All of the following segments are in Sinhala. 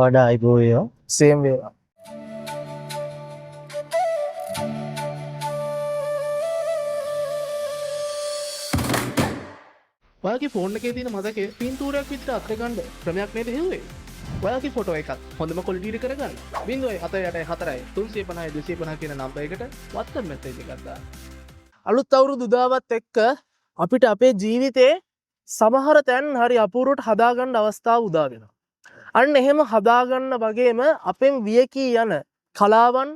වඩා අයිබෝයෝ සේම් වේවා. ඔයාගේ ෆෝන් එකේ තියෙන මතකයේ පින්තූරයක් විතර අතර ගන්න ක්‍රමයක් නේද හෙව්වේ? ඔයාගේ ෆොටෝ එකක් හොඳම ක්වොලිටි එක කරගන්න 0.784 350 250 කියන නම්බර් එකට WhatsApp මැසේජ් එකක් දාන්න. අලුත් අවුරුදු උදාවත් එක්ක අපිට අපේ ජීවිතේ සමහර තැන් හරි අපූර්වට හදාගන්න අවස්ථාව උදා වෙනවා. අන්න එහෙම හදාගන්න වගේම අපෙන් වියකී යන කලාවන්,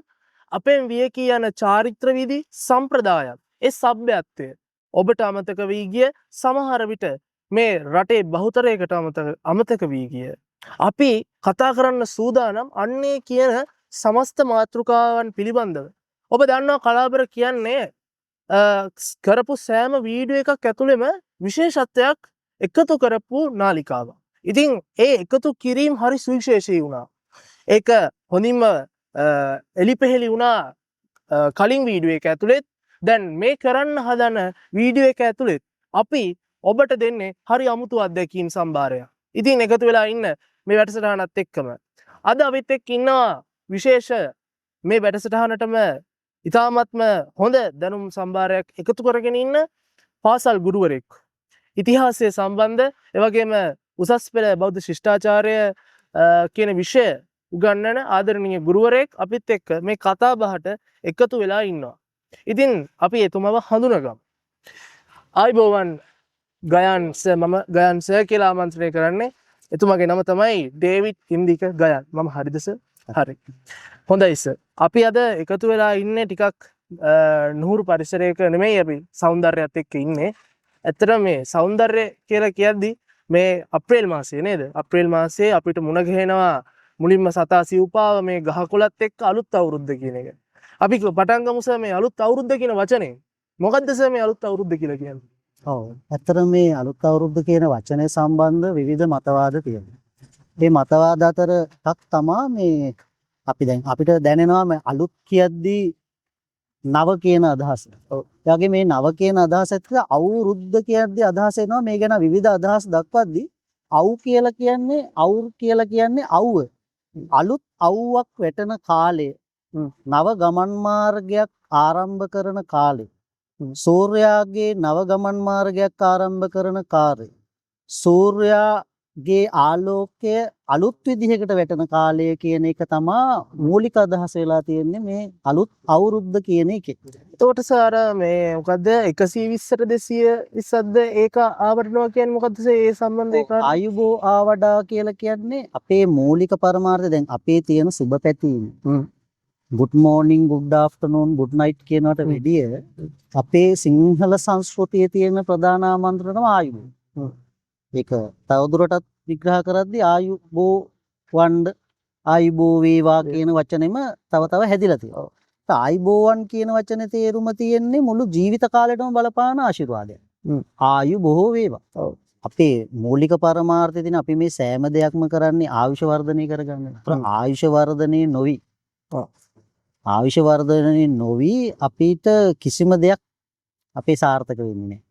අපෙන් වියකී යන චාරිත්‍ර විදි සම්ප්‍රදායන්, ඒ සભ્યත්වය ඔබට අමතක වී ගිය, සමහර විට මේ රටේ බහුතරයකට අමතක වී ගිය. අපි කතා කරන්න සූදානම් අන්නේ කියන සමස්ත මාතෘකාවන් පිළිබඳව. ඔබ දන්නවා කලාබර කියන්නේ කරපු සෑම වීඩියෝ එකක් ඇතුළෙම විශේෂත්වයක් එකතු කරපු නාලිකාවක්. ඉතින් ඒ එකතු කිරීම හරි සුවිශේෂී වුණා. ඒක හොඳින්ම එලිපෙහෙලි වුණා කලින් වීඩියෝ එක ඇතුළෙත්. දැන් මේ කරන්න හදන වීඩියෝ එක ඇතුළෙත් අපි ඔබට දෙන්නේ හරි අමුතු අත්දැකීම් සම්භාරයක්. ඉතින් එකතු වෙලා ඉන්න මේ වැඩසටහනත් එක්කම අද අපිත් එක්ක ඉන්නවා විශේෂ මේ වැඩසටහනටම ඉතාමත්ම හොඳ දැනුම් සම්භාරයක් එකතු කරගෙන ඉන්න පාසල් ගුරුවරයෙක්. ඉතිහාසය සම්බන්ධ එවැගේම උසස් පෙළ බෞද්ධ ශිෂ්ටාචාරය කියන විෂය උගන්වන ආදරණීය ගුරුවරයෙක් අපිත් එක්ක මේ කතා බහට එකතු වෙලා ඉන්නවා. ඉතින් අපි එතුමව හඳුනගමු. ආයිබෝවන් ගයන් සර්, මම ගයන් සර් කියලා ආමන්ත්‍රණය කරන්නේ. එතුමාගේ නම තමයි ඩේවිඩ් ඉන්දික ගයන්. මම හරිද සර්? හරි. හොඳයි සර්. අපි අද එකතු වෙලා ඉන්නේ ටිකක් නුහුරු පරිසරයක නෙමෙයි, අපි సౌందර්යයත් එක්ක ඉන්නේ. ඇත්තටම මේ సౌందර්යය කියලා කියද්දි මේ අප්‍රේල් මාසයේ නේද? අප්‍රේල් මාසයේ අපිට මුණ ගැහෙනවා මුලින්ම සතා සිව්පාව මේ ගහකොළත් එක්ක අලුත් අවුරුද්ද කියන එක. අපි පටන් ගමු සර් මේ අලුත් අවුරුද්ද කියන වචනේ. මොකද්ද සර් මේ අලුත් අවුරුද්ද කියලා කියන්නේ? ඔව් ඇත්තටම මේ අලුත් අවුරුද්ද කියන වචනය සම්බන්ධ විවිධ මතවාද තියෙනවා. මේ මතවාද අතර එකක් තමයි මේ අපි දැන් අපිට දැනෙනවා මේ අලුත් කියද්දී නව කියන අදහස. ඔව්. ඒ වගේ මේ නව කියන අදහස එක්ක අවුරුද්ද කියද්දී අදහස එනවා මේ ගැන විවිධ අදහස් දක්වද්දී අවු කියලා කියන්නේ අවුව. අලුත් අවුවක් වැටෙන කාලය. නව ගමන් මාර්ගයක් ආරම්භ කරන කාලය. සූර්යාගේ නව ගමන් මාර්ගයක් ආරම්භ කරන කාර්යය. සූර්යාගේ ආලෝකය අලුත් විදිහකට වැටෙන කාලය කියන එක තමයි මූලික අදහස වෙලා තියෙන්නේ මේ අලුත් අවුරුද්ද කියන එකේ. එතකොට සර් මේ මොකද්ද 120ට 220ක්ද ඒක ආවරණවා කියන්නේ මොකද්ද සර්? ඒ සම්බන්ධ ඒක ආයුබෝ ආවඩා කියලා කියන්නේ අපේ මූලික පරමාර්ථය. දැන් අපේ තියෙන සුබ පැතීම. good morning, good afternoon, good night කියනකට වැඩිය අපේ සිංහල සංස්කෘතියේ තියෙන ප්‍රධාන ආමන්ත්‍රණ තමයි ආයුබෝ. ඒක තවදුරටත් විග්‍රහ කරද්දී ආයුබෝ වණ්ඩ ආයුබෝ වේවා කියන වචනේම තව හැදිලා තියෙනවා. ආයුබෝවන් කියන වචනේ තේරුම තියෙන්නේ මුළු ජීවිත කාලෙටම බලපාන ආශිර්වාදයක්. ආයුබෝ වේවා. අපේ මූලික පරමාර්ථය දින අපි මේ සෑම දෙයක්ම කරන්නේ ආයුෂ වර්ධනය කරගන්න. ආයුෂ වර්ධනයේ නොවි. ආයුෂ වර්ධනයේ නොවි අපිට කිසිම දෙයක් අපේ සාර්ථක වෙන්නේ නැහැ.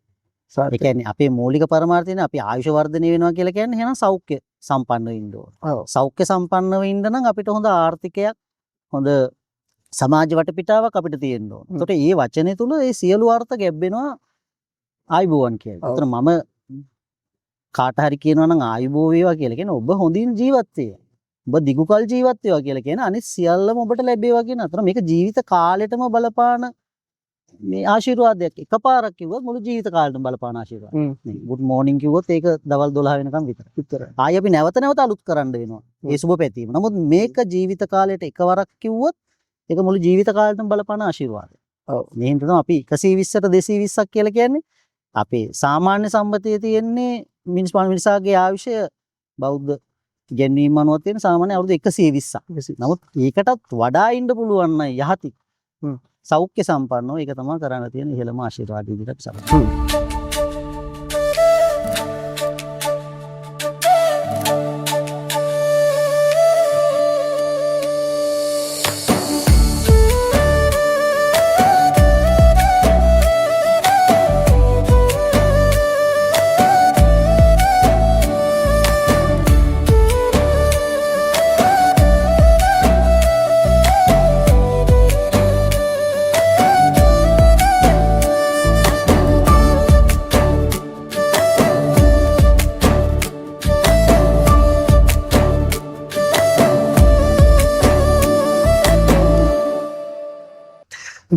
ඒ කියන්නේ අපේ මූලික පරමාර්ථයනේ අපි ආයුෂ වර්ධනය වෙනවා කියලා කියන්නේ එහෙනම් සෞඛ්‍ය සම්පන්න වෙන්න ඕන. සෞඛ්‍ය සම්පන්න වෙන්න නම් අපිට හොඳ ආර්ථිකයක්, හොඳ සමාජ වටපිටාවක් අපිට තියෙන්න ඕන. ඒකට මේ වචනේ තුල මේ සියලු අර්ථ ගැබ්බෙනවා ආයුබෝවන් කියලා. ඒතර මම කාට හරි කියනවා නම් ආයුබෝ වේවා කියලා කියන්නේ ඔබ හොඳින් ජීවත් වේවා. ඔබ දිගුකල් ජීවත් වේවා කියලා කියන අනිත් සියල්ලම ඔබට ලැබේවා කියන අතර මේක ජීවිත කාලෙටම බලපාන මේ ආශිර්වාදයක්. එකපාරක් කිව්වොත් මුළු ජීවිත කාලෙටම බලපාන ආශිර්වාද. නේ good morning කිව්වොත් ඒක දවල් 12 වෙනකම් විතරයි. ආයෙ අපි නැවත අලුත් කරන්න වෙනවා. ඒ සුබ පැතීම. නමුත් මේක ජීවිත කාලයට එකවරක් කිව්වොත් ඒක මුළු ජීවිත කාලෙටම බලපාන ආශිර්වාදයක්. ඔව්. මේ හින්දා තමයි අපි 120ට 220ක් කියලා කියන්නේ. අපේ සාමාන්‍ය සම්මතයේ තියෙන්නේ මිනිසාගේ ආයුෂය බෞද්ධ ඉගැන්වීම් අනුව තියෙන සාමාන්‍ය අවුරුදු 120ක්. නමුත් ඒකටත් වඩා ඉන්න පුළුවන් නම් යහති සෞඛ්‍ය සම්පන්නව ඒක තමයි කරන්න තියෙන ඉහළම ආශිර්වාද විදිහට සලකනවා.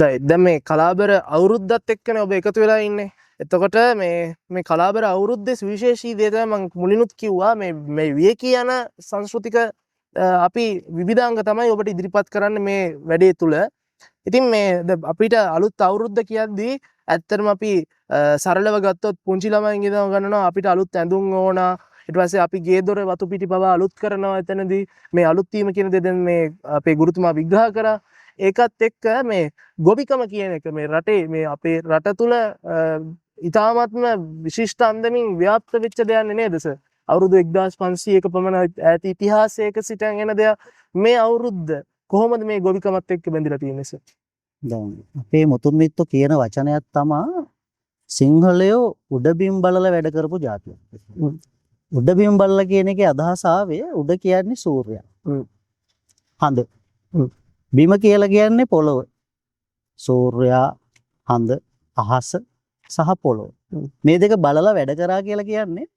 දැන් මේ කලාබර අවුරුද්දත් එක්කනේ ඔබ එකතු වෙලා ඉන්නේ. එතකොට මේ කලාබර අවුරුද්දේ සුවිශේෂී දේ තමයි මම මුලිනුත් කිව්වා මේ වියකී යන සංස්කෘතික අපි විවිධාංග තමයි ඔබට ඉදිරිපත් කරන්න මේ වැඩේ තුල. ඉතින් මේ අපිට අලුත් අවුරුද්ද කියද්දී ඇත්තටම අපි සරලව ගත්තොත් පුංචි ළමයින් ඉඳන් ගන්නවා අපිට අලුත් ඇඳුම් ඕන. ඊට පස්සේ අපි ගේ දොර වතු පිටි පවා අලුත් කරනවා. එතනදී මේ අලුත් වීම කියන දේ දැන් මේ අපේ ගුරුතුමා විග්‍රහ කරා. ඒකත් එක්ක මේ ගොවිකම කියන එක මේ රටේ මේ අපේ රට තුල ඉතාමත්ම විශිෂ්ට අන්දමින් ව්‍යාප්ත වෙච්ච දෙයක් නේද සර්? අවුරුදු 1500ක පමණ ඈත ඉතිහාසයක සිටන් එන දෙයක්. මේ අවුරුද්ද කොහොමද මේ ගොවිකමත් එක්ක බැඳිලා තියෙන්නේ සර්? දැන් අපේ මුතුන් මිත්තෝ කියන වචනයක් තමයි සිංහලයෝ උඩබිම් බලලා වැඩ කරපු ජාතියක්. උඩබිම් බලලා කියන එකේ අදහස ආවේ උඩ කියන්නේ සූර්යයා. හඳ. බිම කියලා කියන්නේ පොළොව. සූර්යයා, හඳ, අහස සහ පොළොව. මේ දෙක බලලා වැඩ කරා කියලා කියන්නේ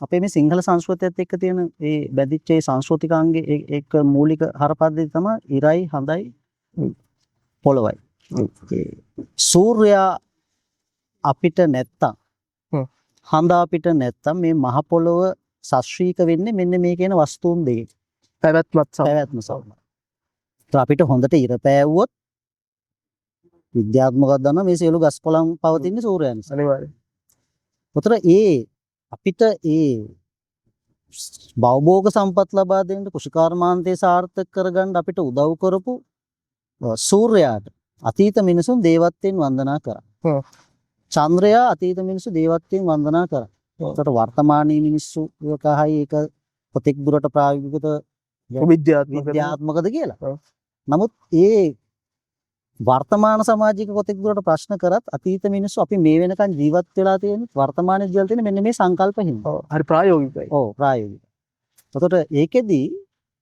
අපේ මේ සිංහල සංස්කෘතියත් එක්ක තියෙන ඒ බැඳිච්ච ඒ සංස්කෘතිකාංගේ ඒක මූලික හරපද්ධතිය තමයි ඉරයි, හඳයි, පොළොවයි. සූර්යයා අපිට නැත්තම් හඳ අපිට නැත්තම් මේ මහ පොළොව සශ්‍රීක වෙන්නේ මෙන්න මේ කියන වස්තුන් දෙකේ. පැවැත්ම සමග. අපිට හොඳට ඉර පෑවුවොත් විද්‍යාත්මකව දන්නවා මේ සියලු ගස් කොළන් පවතින්නේ සූර්යයා නිසා. අනිවාර්යයෙන්. උතර අපිට භවභෝග සම්පත් ලබා දෙන්න කුෂිකාර්මාන්තය සාර්ථක කරගන්න අපිට උදව් කරපු සූර්යයාට අතීත මිනිසුන් දේවත්වයෙන් වන්දනා කරා. චන්ද්‍රයා අතීත මිනිසු දේවත්වයෙන් වන්දනා කරා. ඒකට වර්තමානයේ මිනිස්සු කහයි ඒක කොතෙක් දුරට ප්‍රායෝගිකව විද්‍යාත්මකද කියලා. නමුත් ඒ වර්තමාන සමාජික කොතෙක් දුරට ප්‍රශ්න කරත් අතීත මිනිස්සු අපි මේ වෙනකන් ජීවත් වෙලා තියෙන වර්තමාන ජීවිතේ තියෙන මෙන්න මේ සංකල්ප හින්දා. හරි ප්‍රායෝගිකයි. ඔව් ප්‍රායෝගිකයි. එතකොට ඒකෙදි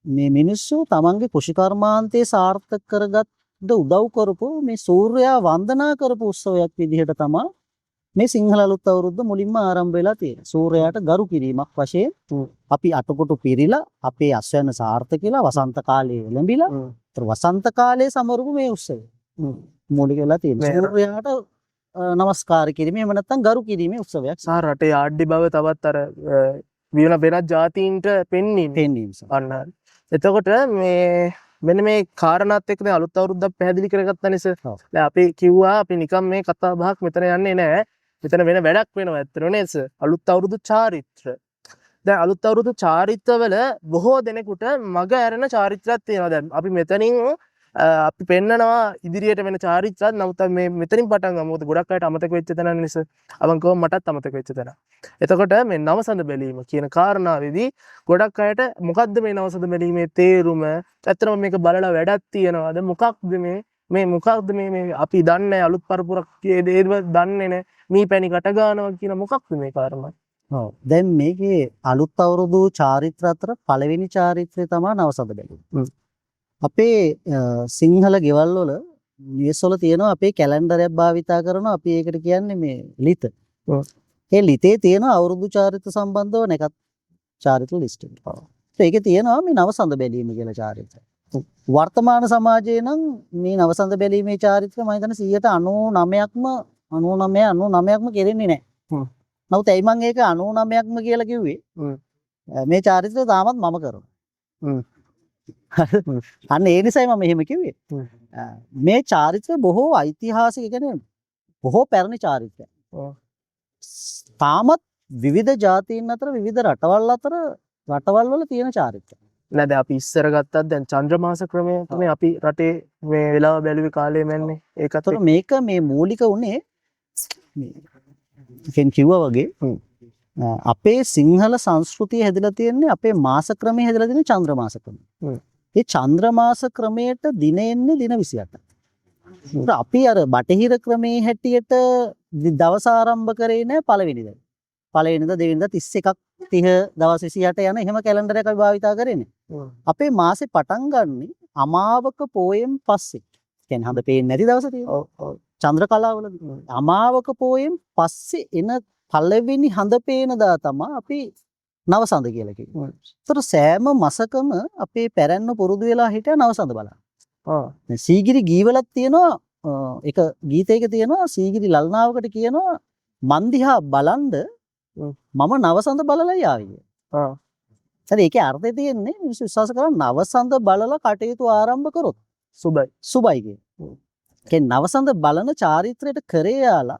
මේ මිනිස්සු තමන්ගේ කුෂිකර්මාන්තේ සාර්ථක කරගත් උදව් කරපු මේ සූර්යයා වන්දනා කරපු උත්සවයක් විදිහට තමයි මේ සිංහල අලුත් අවුරුද්ද මුලින්ම ආරම්භ වෙලා තියෙන්නේ. සූර්යයාට ගරු කිරීමක් වශයෙන් අපි අටකොටු පිරීලා අපේ අස්වැන්න සාර්ථක කියලා වසන්ත කාලයේ එළඹිලා වසන්ත කාලයේ සමරුපු මේ උත්සවය මූලික වෙලා තියෙනවා. සූර්යයාට නමස්කාර කිරීමේ එහෙම නැත්නම් ගරු කිරීමේ උත්සවයක්. සහ රටේ ආඩ්‍ය බව තවත් අර වෙනත් ජාතීන්ට පෙන්වීම. අන්න. එතකොට මෙන්න මේ කාරණාත් එක්ක දැන් අලුත් අවුරුද්දක් පැහැදිලි කරගත්තානේ සර්. දැන් අපි කිව්වා අපි නිකන් මේ කතා බහක් මෙතන යන්නේ නැහැ. මෙතන වෙන වැඩක් වෙනවා ඇත්තටම නේද සර්? අලුත් අවුරුදු චාරිත්‍ර. දැන් අලුත් අවුරුදු චාරිත්‍රවල බොහෝ දෙනෙකුට මග ඇරෙන චාරිත්‍රාක් තියෙනවා. දැන් අපි මෙතනින් අපි පෙන්නනවා ඉදිරියට වෙන චාරිත්‍රාක්. නමුත් මේ මෙතනින් පටන් ගමු. මොකද ගොඩක් අයට අමතක වෙච්ච තැන නිසා. අවංකව මටත් අමතක වෙච්ච තැන. එතකොට මේ නවසඳ බැලීම කියන කාරණාවේදී ගොඩක් අයට මොකද්ද මේ නවසඳ බැලීමේ තේරුම? ඇත්තටම මේක බලලා වැඩක් තියනවාද? මොකක්ද මොකක්ද මේ අපි දන්නේ අලුත් පරපුරක් දේව දන්නේ නැහැ. මේ පැණි කට ගන්නවා කියන මොකක්ද මේ කාරණා? ඔව්. දැන් මේකේ අලුත් අවුරුදු චාරිත්‍ර අතර පළවෙනි චාරිත්‍රය තමයි නවසඳ බැලීම. අපේ සිංහල ගෙවල් වල US වල තියෙනවා අපේ කැලෙන්ඩරයක් භාවිතා කරනවා. අපි ඒකට කියන්නේ මේ ලිත. ඒ ලිතේ තියෙන අවුරුදු චාරිත්‍ර සම්බන්ධව නැකත් චාරිත්‍ර ලිස්ට් එක. ඒකේ තියෙනවා මේ නවසඳ බැලීම කියලා චාරිත්‍රය. වර්තමාන සමාජයේ නම් මේ නවසඳ බැලීමේ චාරිත්‍ර මම හිතන්නේ 99%ක්ම කෙරෙන්නේ නැහැ. නමුත් ඇයි මම ඒක 99%ක්ම කියලා කිව්වේ? මේ චාරිත්‍රය තාමත් මම කරනවා. අන්න ඒ නිසායි මම එහෙම කිව්වේ. මේ චාරිත්‍රය බොහෝ ඓතිහාසික කියන්නේ බොහෝ පැරණි චාරිත්‍රයක්. තාමත් විවිධ ජාතීන් අතර විවිධ රටවල් වල තියෙන චාරිත්‍රයක්. නේද අපි ඉස්සර ගත්තත් දැන් චන්ද්‍රමාස ක්‍රමය තමයි අපි රටේ මේ වෙලාව බැලුවේ කාලේ මැන්නේ. ඒකත් මේක මේ මූලික උනේ කෙන් කිව්වා වගේ අපේ සිංහල සංස්කෘතිය හැදිලා තියෙන්නේ අපේ මාස ක්‍රමයේ හැදිලා තියෙන චන්ද්‍රමාස ක්‍රමය. ඒ චන්ද්‍රමාස ක්‍රමයට දින එන්නේ දින 28යි. අපි අර බටහිර ක්‍රමයේ හැටියට දවස ආරම්භ කරේ නෑ පළවෙනිදා. පළවෙනිදා දෙවෙනිදා 31ක් 30 දවස් 28 යන එහෙම කැලෙන්ඩරයක් අපි භාවිතා කරන්නේ. අපේ මාසේ පටන් ගන්නෙ අමාවක පෝයෙන් පස්සේ. කියන්නේ හඳ පේන්නේ නැති දවස තියෙනවා. චන්ද්‍ර කලාවලදී. අමාවක පෝයෙන් පස්සේ එන පළවෙනි හඳ පේන දා තමයි අපි නවසඳ කියලා කිව්වේ. ඒතර සෑම මාසකම අපේ පැරැන්න පුරුදු වෙලා හිටියා නවසඳ බලන්න. සීගිරි ගීවලක් තියෙනවා එක ගීතයක තියෙනවා සීගිරි ලල්නාවකට කියනවා මන් දිහා බලන්ද මම නවසඳ බලලා යාවිය. හරි ඒකේ අර්ථය තියෙන්නේ මිනිස්සු විශ්වාස කරන නවසඳ බලලා කටයුතු ආරම්භ කරොත් සුබයි කියන. ඒ නවසඳ බලන චාරිත්‍රයට කරේ යාලා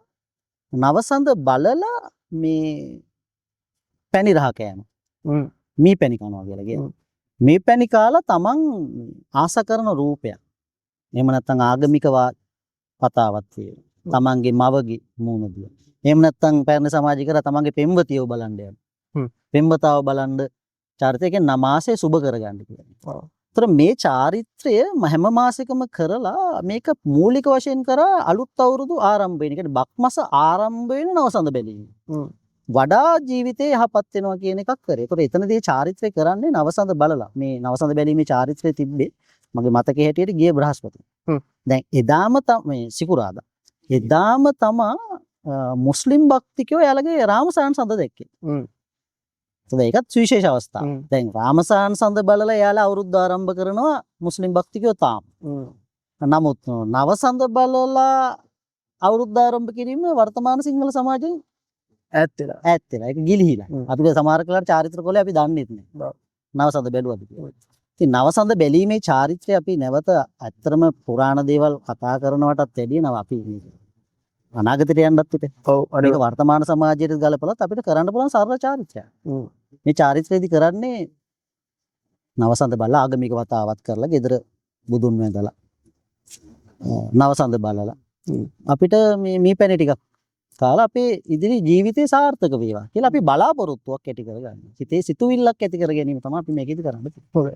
නවසඳ බලලා මේ පැණි රහ කෑම. මේ පැණි කනවා කියලා කියනවා. මේ පැණි කාලා තමන් ආස කරන රූපයක්. එහෙම නැත්නම් ආගමික කතාවක් තියෙනවා. තමන්ගේ මවගේ මූණ දිහා. එහෙම නැත්නම් පැරණි සමාජික කර තමන්ගේ පෙම්වතියව බලන්න යනවා. පෙම්වතාව බලන්න චාරිත්‍රයෙන් නමාසේ සුබ කරගන්න කියලා. ඒතර මේ චාරිත්‍රය හැම මාසෙකම කරලා මේක මූලික වශයෙන් කරා අලුත් අවුරුදු ආරම්භ වෙන. ඒ කියන්නේ බක් මාස ආරම්භ වෙන නවසඳ බැලීම. වඩා ජීවිතේ යහපත් වෙනවා කියන එකක් කරේ. ඒතර එතනදී චාරිත්‍රය කරන්නේ නවසඳ බලලා. මේ නවසඳ බැලීමේ චාරිත්‍රය තිබ්බේ මගේ මතකයේ හැටියට ගිය බ්‍රහස්පති. දැන් එදාම මේ සිකුරාදා. එදාම තමා මුස්ලිම් භක්තිකයෝ යාළගේ රාමසාන් සඳ දැක්කේ. ඒකත් සුවිශේෂ අවස්ථාවක්. දැන් රාමසාන් සඳ බලලා යාලා අවුරුද්ද ආරම්භ කරනවා මුස්ලිම් භක්තිකයෝ තාම. නමුත් නවසඳ බලලා අවුරුද්ද ආරම්භ කිරීම වර්තමාන සිංහල සමාජයෙන් ඈත් වෙලා. ඒක ගිලිහිලා. අපි සමහර කලාට චාරිත්‍ර කොලේ අපි දන්නේත් නෑ. නවසඳ බැලුවද කියලා. ඉතින් නවසඳ බැලීමේ චාරිත්‍රය අපි නැවත ඇත්තටම පුරාණ දේවල් කතා කරනවටත් වැඩිය නව අපි අනාගතයට යන්නත් පිට. ඔව්. අනික වර්තමාන සමාජයට ගලපලත් අපිට කරන්න පුළුවන් සරල චාරිත්‍රයක්. මේ චාරිත්‍රයේදී කරන්නේ නවසඳ බලලා ආගමික වතාවත් කරලා ගෙදර බුදුන් වැඳලා නවසඳ බලලා අපිට මේ පැණි ටිකක් කාලා අපේ ඉදිරි ජීවිතේ සාර්ථක වේවා කියලා අපි බලාපොරොත්තුවක් ඇති කරගන්න. හිතේ සිතුවිල්ලක් ඇති කර ගැනීම තමයි අපි මේකෙදි කරන්නේ. හොඳයි.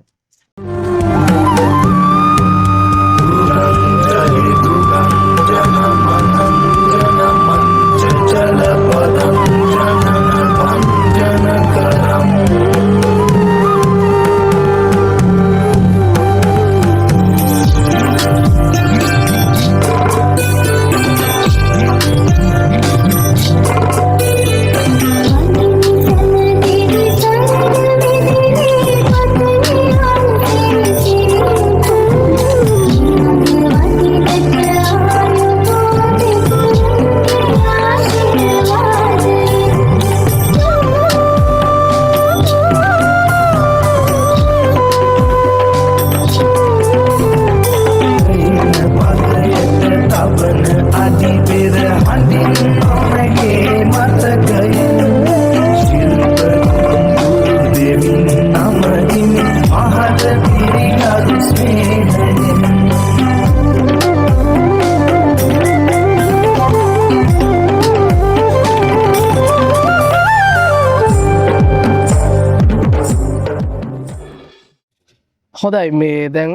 හොඳයි මේ දැන්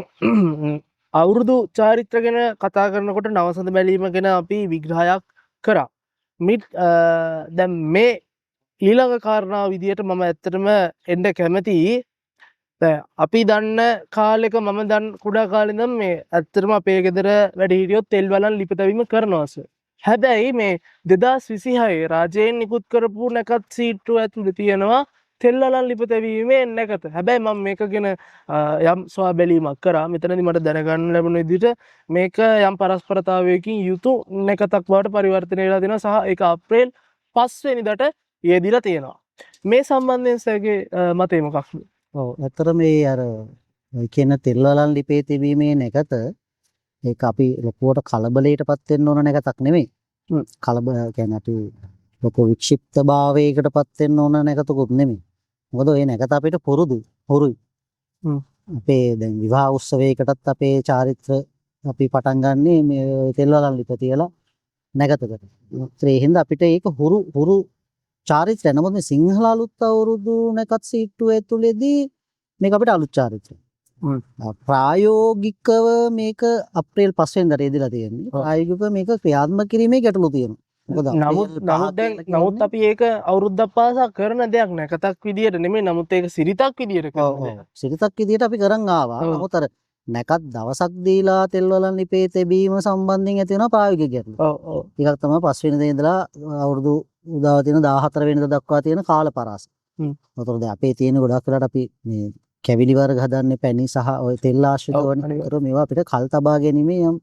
අවුරුදු චාරිත්‍ර ගැන කතා කරනකොට නවසඳ බැලීම ගැන අපි විග්‍රහයක් කරා. දැන් මේ ඊළඟ කාරණාව විදියට මම ඇත්තටම එන්න කැමතියි. දැන් අපි දන්න කාලෙක මම දන්න කුඩා කාලේ ඉඳන් මේ ඇත්තටම අපේ ගෙදර වැඩි හිටියොත් තෙල් වලන් ලිපතවීම කරනවාස. හැබැයි මේ 2026 රාජයෙන් නිකුත් කරපු නැකත් සීට්ටුව ඇතුලේ තියෙනවා තෙල් වලන් ලිපතවීමේ නැකත. හැබැයි මම මේක ගැන යම් සොයා බැලීමක් කරා. මෙතනදී මට දැනගන්න ලැබුණ විදිහට මේක යම් පරස්පරතාවයකින් යුතු නැකතක් බවට පරිවර්තනය වෙලා තියෙනවා සහ ඒක අප්‍රේල් 5 වෙනිදාට යෙදිලා තියෙනවා. මේ සම්බන්ධයෙන් සගේ මතය මොකක්ද? ඔව් ඇත්තට මේ අර කියන තෙල් වලන් ලිපේ තිබීමේ නැකත ඒක අපි ලොකුවට කලබලයටපත් වෙන්න ඕන නැකතක් නෙමෙයි. කලබල කියන්නේ අපි ලොකු වික්ෂිප්තභාවයකටපත් වෙන්න ඕන නැකතකුත් නෙමෙයි. මොකද ඒ නැකත අපිට හොරුයි. අපේ දැන් විවාහ උත්සවයකටත් අපේ චාරිත්‍ර අපි පටන් ගන්නේ මේ තෙල් වලන් ලිප තියලා නැකතකට. ඒ හින්දා අපිට ඒක හුරු චාරිත්‍රය. නමුත් මේ සිංහල අලුත් අවුරුදු නැකත් සීට්ටුව ඇතුලේදී මේක අපිට අලුත් චාරිත්‍රය. ප්‍රායෝගිකව මේක අප්‍රේල් 5 වෙනිදාට යෙදලා තියෙන්නේ. ප්‍රායෝගිකව මේක ක්‍රියාත්මක කිරීමේ ගැටලු තියෙනවා. නමුත් අපි ඒක අවුරුද්දක් පාසා කරන දෙයක් නැකතක් විදියට නෙමෙයි. නමුත් ඒක සිරිතක් විදියට කරනවා. සිරිතක් විදියට අපි කරන් ආවා. නමුත් අර නැකත් දවසක් දීලා තෙල් වලන් ලිපේ තැබීම සම්බන්ධයෙන් ඇති වෙන ප්‍රායෝගික ගැටලු. ඒකක් තමයි 5 වෙනිදා ඉඳලා අවුරුදු උදාව තියෙන 14 වෙනිදා දක්වා තියෙන කාල පරාස. ඒතකොට දැන් අපේ තියෙන ගොඩක් වෙලාට අපි මේ කැවිලි වර්ග හදන්නේ පැණි සහ ඔය තෙල් ආශ්‍රිත වන මේවා අපිට කල් තබා ගැනීමේ යම්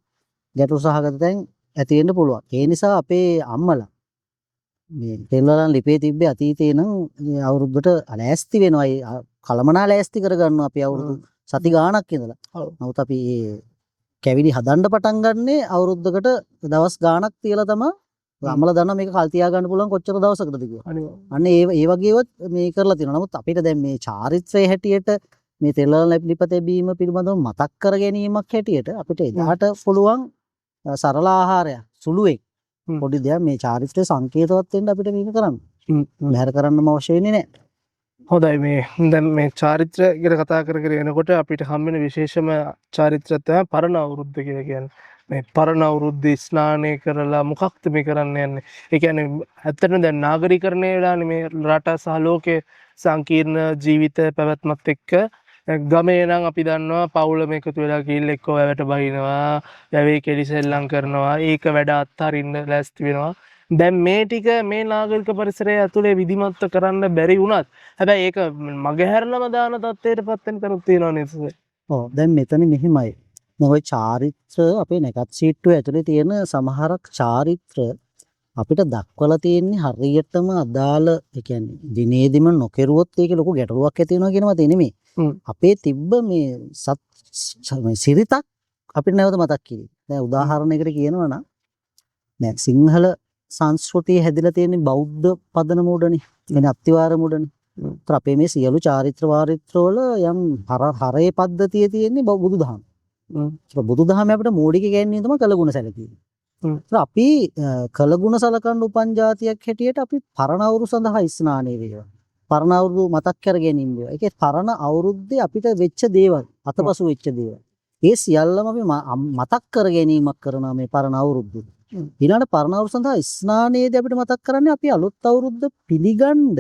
ගැටලු සහගත තැන් ඇති වෙන්න පුළුවන්. ඒ නිසා අපේ අම්මලා මේ තෙල්වලන් ලිපේ තිබ්බේ අතීතේ නම් මේ අවුරුද්දට ලෑස්ති වෙනවා. ඒ කලමනා ලෑස්ති කරගන්නවා අපි අවුරුදු සති ගාණක් ඉඳලා. ඔව්. නමුත් අපි මේ කැවිලි හදන්න පටන් ගන්නේ අවුරුද්දකට දවස් ගාණක් තියලා තමයි අම්මලා දන්නා මේක කල් තියා ගන්න පුළුවන් කොච්චර දවසකටද කියලා. අනිවාර්යයෙන්. අන්න ඒ වගේවත් මේ කරලා තියෙනවා. නමුත් අපිට දැන් මේ චාරිත්‍රයේ හැටියට මේ තෙල්වලන් ලිප තැබීම පිළිබඳව මතක් කර ගැනීමක් හැටියට අපිට එදාට පුළුවන් සරල ආහාරය සුළුෙන් පොඩි දෙයක් මේ චාරිත්‍රයේ සංකේතවත් වෙන්න අපිට මේක කරන්න. බැහැර කරන්නම අවශ්‍ය වෙන්නේ නැහැ. හොඳයි මේ දැන් මේ චාරිත්‍ර ගැන කතා කර එනකොට අපිට හම්බෙන විශේෂම චාරිත්‍රය තමයි පරණ අවුරුද්ද කියලා කියන්නේ. මේ පරණ අවුරුද්ද ස්නානය කරලා මොකක්ද මේ කරන්න යන්නේ? ඒ කියන්නේ ඇත්තටම දැන් නාගරීකරණය වෙලානේ මේ රට සහ ලෝකයේ සංකීර්ණ ජීවිත පැවැත්මත් එක්ක ගමේ නම් අපි දන්නවා පවුලම එකතු වෙලා ගිහින් එක්ක වැවට බහිනවා, වැවේ කෙලිසෙල්ලම් කරනවා, ඒක වැඩ අත්හරින්න ලෑස්ති වෙනවා. දැන් මේ ටික මේ නාගරික පරිසරය ඇතුලේ විධිමත්ව කරන්න බැරි වුණත් හැබැයි ඒක මගහැරලම දාන තත්ත්වයටපත් වෙන තැනුත් තියෙනවා නේද? ඔව් දැන් මෙතන මෙහිමයි. දැන් ওই චාරිත්‍ර අපේ නැකත් සීට්ටුවේ ඇතුලේ තියෙන සමහරක් චාරිත්‍ර අපිට දක්වලා තියෙන්නේ හරියටම අදාළ ඒ කියන්නේ දිනේදිම නොකරුවොත් ඒකේ ලොකු ගැටලුවක් ඇති වෙනවා කියනවා තේ නෙමෙයි. අපේ තිබ්බ මේ සිරිතක් අපිට නැවත මතක් කිරීම. දැන් උදාහරණයකට කියනවා නම් දැන් සිංහල සංස්කෘතිය හැදිලා තියෙන්නේ බෞද්ධ පදනම උඩනේ. يعني අත්තිවාරම උඩනේ. ඒතර අපේ මේ සියලු චාරිත්‍ර වාරිත්‍ර වල යම් හරේ පද්ධතිය තියෙන්නේ බුදුදහම. ඒතර බුදුදහම අපිට මූලික ගැන්වීම තමයි කළගුණ සැලකීම. ඒතර අපි කළගුණ සලකන්න උපන් જાතියක් හැටියට අපි පරණ අවුරුදු සඳහා ස්නානය වේවා. පරණ අවුරුදු මතක් කර ගැනීම වේවා. ඒකේ පරණ අවුරුද්දේ අපිට වෙච්ච දේවල්, අතපසු වෙච්ච දේවල්. ඒ සියල්ලම අපි මතක් කර ගැනීමක් කරනවා මේ පරණ අවුරුද්දේ. ඊළඟට පරණ අවුරුද්ද සඳහා ස්නානයේදී අපිට මතක් කරන්නේ අපි අලුත් අවුරුද්ද පිළිගන්න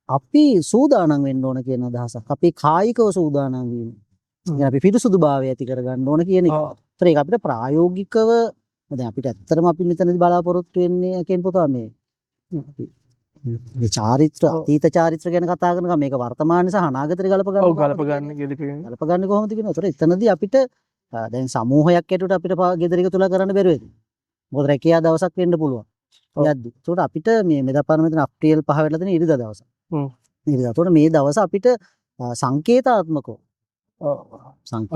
අපි සූදානම් වෙන්න ඕන කියන අදහසක්. අපි කායිකව සූදානම් වීම. يعني අපි පිරිසුදුභාවය ඇති කරගන්න ඕන කියන එක. ඒතර ඒක අපිට ප්‍රායෝගිකව දැන් අපිට ඇත්තටම අපි මෙතනදී බලාපොරොත්තු වෙන්නේ කියන පොත මේ චාරිත්‍ර අතීත චාරිත්‍ර ගැන කතා කරනවා මේක වර්තමානයේ සහ අනාගතේ ගලප ගන්න. ඔව් ගලප ගන්න ගෙලිපෙන්නේ. ගලප ගන්න කොහොමද කියනවා. ඒතර එතනදී අපිට දැන් සමූහයක් ඇතුළට අපිට ගෙදරක තුල කරන්න බැරුව වෙයි. මොකද රැකියා දවසක් වෙන්න පුළුවන්. යද්දි. ඒකට අපිට මේ මෙදාපාර මෙතන අප්‍රේල් 5 වෙලා තියෙන ඉරිදා දවස. ඉරිදා. ඒකට මේ දවස අපිට සංකේතාත්මකව.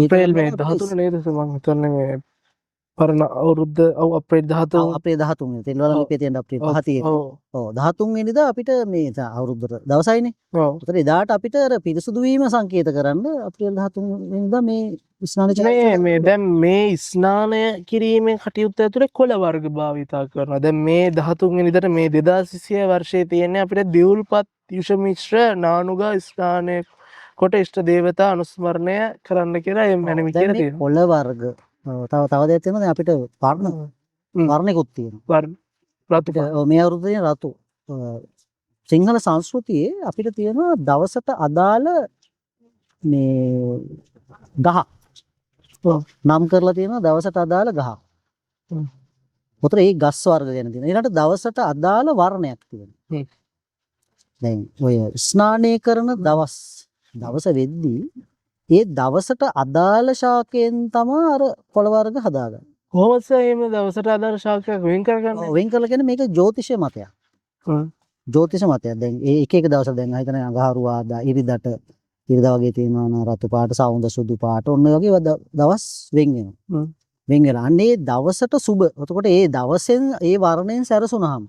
අප්‍රේල් මේ 13 නේද මම හිතන්නේ මේ පරණ අවුරුද්ද අප්‍රේල් 13 අප්‍රේල් 13 තෙල්වල ලිපියේ තියෙන අප්‍රේල් 5 තියෙන. ඔව් 13 වෙනිදා අපිට මේ අවුරුද්දට දවසයිනේ. ඔව්. ඒතර එදාට අපිට අර පිරිසුදු වීම සංකේත කරන්න අප්‍රේල් 13 වෙනිදා මේ ස්නාන මේ දැන් මේ ස්නානය කිරීමේ කටයුත්ත ඇතුලේ කොළ වර්ග භාවිතා කරනවා. දැන් මේ 13 වෙනිදාට මේ 2020 වර්ෂයේ තියෙන්නේ අපිට දියුල්පත් යුෂ මිශ්‍ර නානුගා ස්නානය කොට ඉෂ්ට දේවතා අනුස්මරණය කරන්න කියලා එම් මැනවි කියලා තියෙනවා. කොළ වර්ග තව දෙයක් තියෙනවා. දැන් අපිට වර්ණිකුත් තියෙනවා. වර්ණ රතු මේ අවුරුද්දේ තියෙන රතු සිංහල සංස්කෘතියේ අපිට තියෙනවා දවසට අදාළ මේ ගහ නම් කරලා තියෙනවා දවසට අදාළ ගහ. උතර ඒ ගස් වර්ග ගැන තියෙනවා. ඊළඟට දවසට අදාළ වර්ණයක් තියෙනවා. දැන් ඔය ස්නානය කරන දවස් වෙද්දී ඒ දවසට අදාළ ශාකයෙන් තමයි අර කොළ වර්ග හදාගන්නේ. කොහොමද මේ දවසට අදාළ ශාකයක් වෙන් කරගන්නේ? වෙන් කරලා කියන්නේ මේක ජ්‍යොතිෂ මතයක්. ජ්‍යොතිෂ මතයක්. දැන් ඒ එක දවසක් දැන් හිතන අඟහරුවාදා ඉරිදට ඉරිදා වගේ තියෙනවා රතු පාට, සවුන්ද සුදු පාට ඔන්න වගේ දවස් වෙන් වෙනවා. වෙන් වෙලා අන්න ඒ දවසට සුබ. එතකොට ඒ දවසෙන් ඒ වර්ණයෙන් සැරසුනහම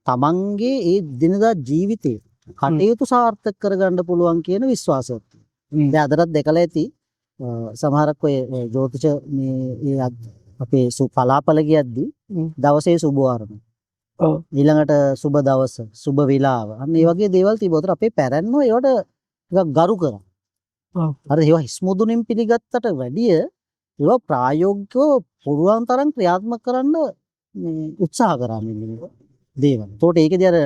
තමන්ගේ ඒ දිනදා ජීවිතේ කටයුතු සාර්ථක කරගන්න පුළුවන් කියන විශ්වාසයක්. දැන් අදටත් දැකලා ඇති සමහරක් ඔය ජ්‍යොතිෂ මේ අපේ පලාපල කියද්දි දවසේ සුබ වර්ණ. ඔව්. ඊළඟට සුබ දවස, සුබ විලාව. අන්න ඒ වගේ දේවල් තිබුණාට අපේ පැරණියෝ ඒවට ටිකක් ගරු කරා. ඔව්. අර ඒවා හිස්මුදුනින් පිළිගත්තට වැඩිය ඒවා ප්‍රායෝගිකව පුරුවන් තරම් ක්‍රියාත්මක කරන්න මේ උත්සාහ කරා මේ දේවල්. ඒතකොට ඒකේදී අර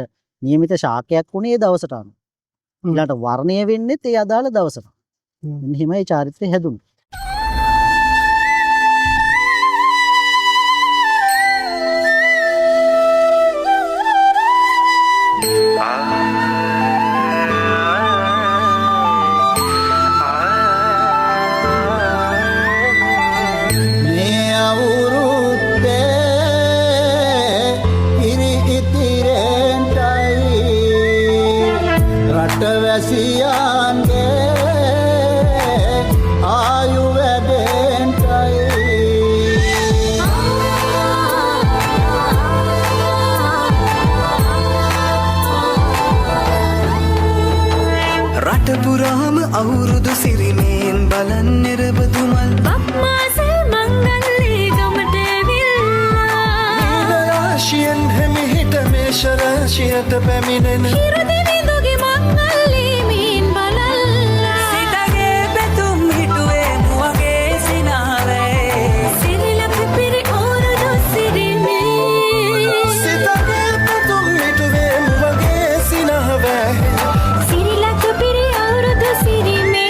નિયમિત ශාකයක් වුණේ ඒ දවසට අනුව. ඊළඟට වර්ණය වෙන්නේත් ඒ අදාළ දවසට. මෙන්න හිමයි චාරිත්‍රය හැදුනේ. මේ අවුරුද්ද සියන්ගේ ආයු වැඩෙන්ටයි රට පුරාම අවුරුදු සිරිමයෙන් බලන් නිරබදුමල් බක්මාසල් මංගල්ලේ ගමට ඇවිල්ලා රාශියෙන් හැමිහිට මේෂරාශියට පැමිණෙන හිරුදිවිදුගේ මංගල්ලේ මීන් බලල්ලා සිතගේ පැතුම් හිටුවේ මුවගේ සිනාවේ සිරිලක පිරි ඕරුදු සිරිමේ සිතගේ පැතුම් හිටුවේ මුවගේ සිනහවෑ සිරිලක පිරි අවුරුදු සිරිමේ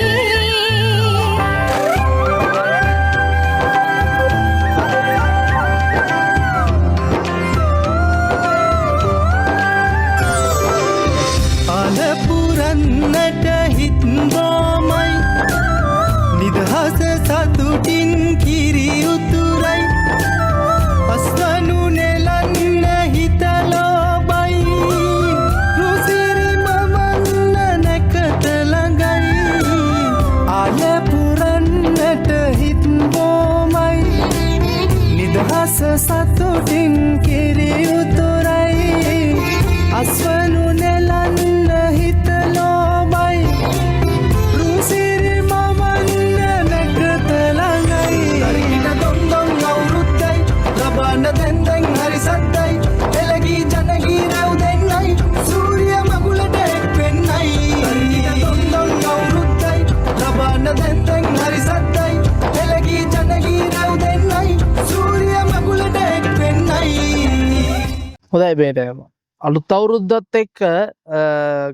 අලපුරන්නට හිත්බෝමයි නිදහස සතුටින් කිරි උතුරයි පස්වනු නෙලන්න හිතලෝබයි රුසිරි මවන්න නැකත ළඟයි අලපුරන්නට හිත්බෝමයි නිදහස සතුටින් කිරි උතුරයි අස්වනු නෙලන්න හිතලෝබයි රුසිරි මවන්න නැකත ළඟයි හරිට දොන්දොන් අවුරුද්දයි ලබන්න දැන්දැන් හරි සද්දයි එළගී ජනගී රැව් දෙන්නයි සූරිය මගුලට එක් වෙන්නයි හරිට දොන්දොන් අවුරුද්දයි ලබන්න දැන්දැන් හරි සද්දයි එළගී ජනගී රැව් දෙන්නයි සූරිය මගුලට එක් වෙන්නයි හොඳයි බේටම අලුත් අවුරුද්දත් එක්ක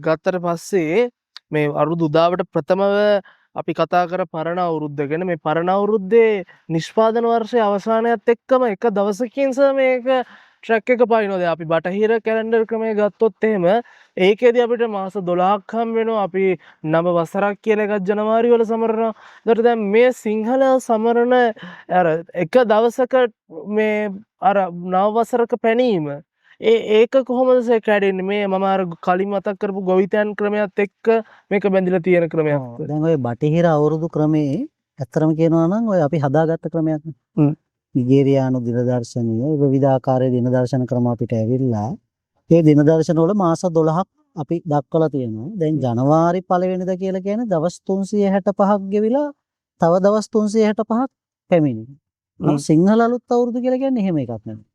ගත්තට පස්සේ මේ අවුරුදු උදාවට ප්‍රථමව අපි කතා කර පරණ අවුරුද්ද ගැන මේ පරණ අවුරුද්දේ නිෂ්පාදන වර්ෂයේ අවසානයත් එක්කම එක දවසකින් මේක ට්‍රැක් එක පයින්නෝද අපි බටහිර කැලෙන්ඩර් ක්‍රමය ගත්තොත් එහෙම ඒකේදී අපිට මාස 12ක් හම් වෙනවා අපි නව වසරක් කියලා එකක් ජනවාරි වල සමරනවා. ඒකට දැන් මේ සිංහල සමරන අර එක දවසක මේ අර නව වසරක පැනීම ඒක කොහොමද කැඩෙන්නේ මේ මම අර කලින් මතක් කරපු ගොවිතැන් ක්‍රමයක් එක්ක මේක බැඳිලා තියෙන ක්‍රමයක්. දැන් ඔය බටහිර අවුරුදු ක්‍රමේ ඇත්තටම කියනවා නම් ඔය අපි හදාගත්ත ක්‍රමයක් නේ. නිගේරියානු දින දර්ශනීය විවිධාකාරයේ දින දර්ශන ක්‍රම අපිට ඇවිල්ලා ඒ දින දර්ශන වල මාස 12ක් අපි දක්වලා තියෙනවා. දැන් ජනවාරි 1 වෙනිදා කියලා කියන්නේ දවස් 365ක් ගෙවිලා තව දවස් 365ක් පැමිණෙනවා. සිංහල අලුත් අවුරුදු කියලා කියන්නේ එහෙම එකක් නෙමෙයි.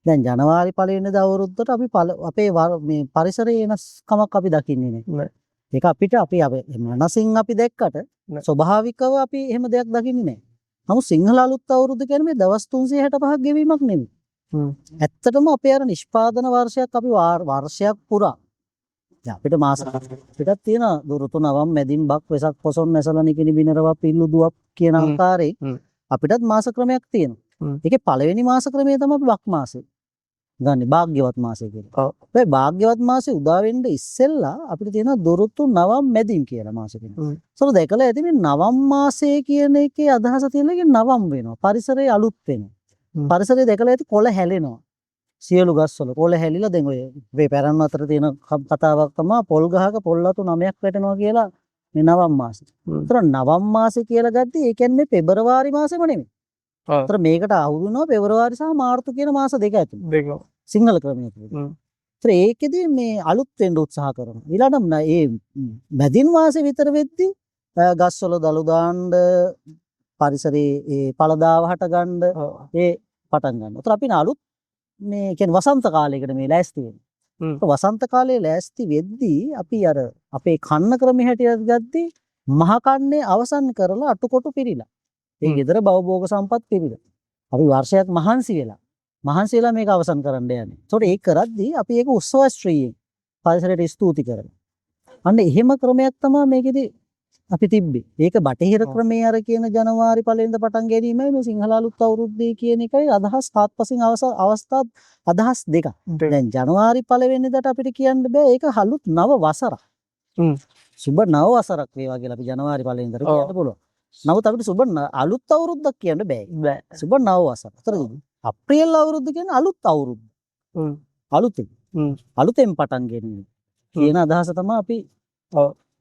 දැන් ජනවාරි 1 වෙනිදා අවුරුද්දට අපි අපේ මේ පරිසරයේ වෙනස්කමක් අපි දකින්නේ නැහැ. ඒක අපිට අපි මනසින් අපි දැක්කට ස්වභාවිකව අපි එහෙම දෙයක් දකින්නේ නැහැ. නමුත් සිංහල අලුත් අවුරුද්ද කියන්නේ මේ දවස් 365ක් ගෙවීමක් නෙමෙයි. ඇත්තටම අපේ අර නිෂ්පාදන වර්ෂයක් අපි වර්ෂයක් පුරා දැන් අපිට මාස පිටක් තියෙන ඍතු නවම් මැදින් බක් වෙසක් පොසොන් නැසල නිකිනි බිනරව පිල්ලු දුවක් කියන ආකාරයේ අපිටත් මාස ක්‍රමයක් තියෙනවා. ඒකේ පළවෙනි මාස ක්‍රමය තමයි බක් මාසය. ගන්නේ භාග්‍යවත් මාසය කියලා. ඔව්. ඒ භාග්‍යවත් මාසේ උදා වෙන්න ඉස්සෙල්ලා අපිට තියෙන දොරටු නවම් මැදින් කියලා මාස කෙනෙක්. සොර දැකලා ඇති මේ නවම් මාසය කියන එකේ අදහස තියෙන එක නවම් වෙනවා. පරිසරය අලුත් වෙනවා. පරිසරය දැකලා ඇති කොළ හැලෙනවා. සියලු ගස්වල කොළ හැලිලා දැන් ඔය මේ පැරණ අතර තියෙන කතාවක් තමයි පොල් ගහක පොල් අතු 9ක් වැටෙනවා කියලා මේ නවම් මාසෙ. ඒතර නවම් මාසෙ කියලා ගත්තී ඒ කියන්නේ පෙබරවාරි මාසෙම නෙමෙයි. ඒතර මේකට අහු වෙනවා පෙබරවාරි සහ මාර්තු කියන මාස දෙක ඇතුළේ. දෙක. සිංහල ක්‍රමයක. ඒතර ඒකෙදී මේ අලුත් වෙන්න උත්සාහ කරනවා. ඊළඟට මේ මැදින් මාසෙ විතර වෙද්දී ගස්වල දළු දාන්න පරිසරයේ ඒ පළදාව හට ගන්න ඒ පටන් ගන්නවා. ඒතර අපි අලුත් මේ කියන්නේ වසන්ත කාලයකට මේ ලෑස්ති වෙනවා. වසන්ත කාලේ ලෑස්ති වෙද්දී අපි අර අපේ කන්න ක්‍රමයේ හැටියට ගද්දී මහ කන්නේ අවසන් කරලා අටකොටු පිරීලා. ඒ ගෙදර භවභෝග සම්පත් පිරීලා. අපි වර්ෂයක් මහන්සි වෙලා මේක අවසන් කරන්න යන්නේ. ඒකට ඒක කරද්දී අපි ඒක උත්සවශ්‍රීයෙන් පරිසරයට ස්තුති කරනවා. අන්න එහෙම ක්‍රමයක් තමයි මේකෙදි අපි තිබ්බේ. ඒක බටහිර ක්‍රමයේ අර කියන ජනවාරි 1 වෙනිදා පටන් ගැනීමයි මේ සිංහල අලුත් අවුරුද්දේ කියන එකයි අදහස් හත්පසින් අවස්ථා අදහස් දෙකක්. දැන් ජනවාරි 1 වෙනිදාට අපිට කියන්න බෑ ඒක අලුත් නව වසරක්. සුබ නව වසරක් වේවා කියලා අපි ජනවාරි 1 වෙනිදාට කියන්න පුළුවන්. නමුත් අපිට සුබ අලුත් අවුරුද්දක් කියන්න බෑ. සුබ නව වසර. හතරද? අප්‍රේල් අවුරුද්ද කියන්නේ අලුත් අවුරුද්ද. අලුතෙන් පටන් ගැනීම කියන අදහස තමයි අපි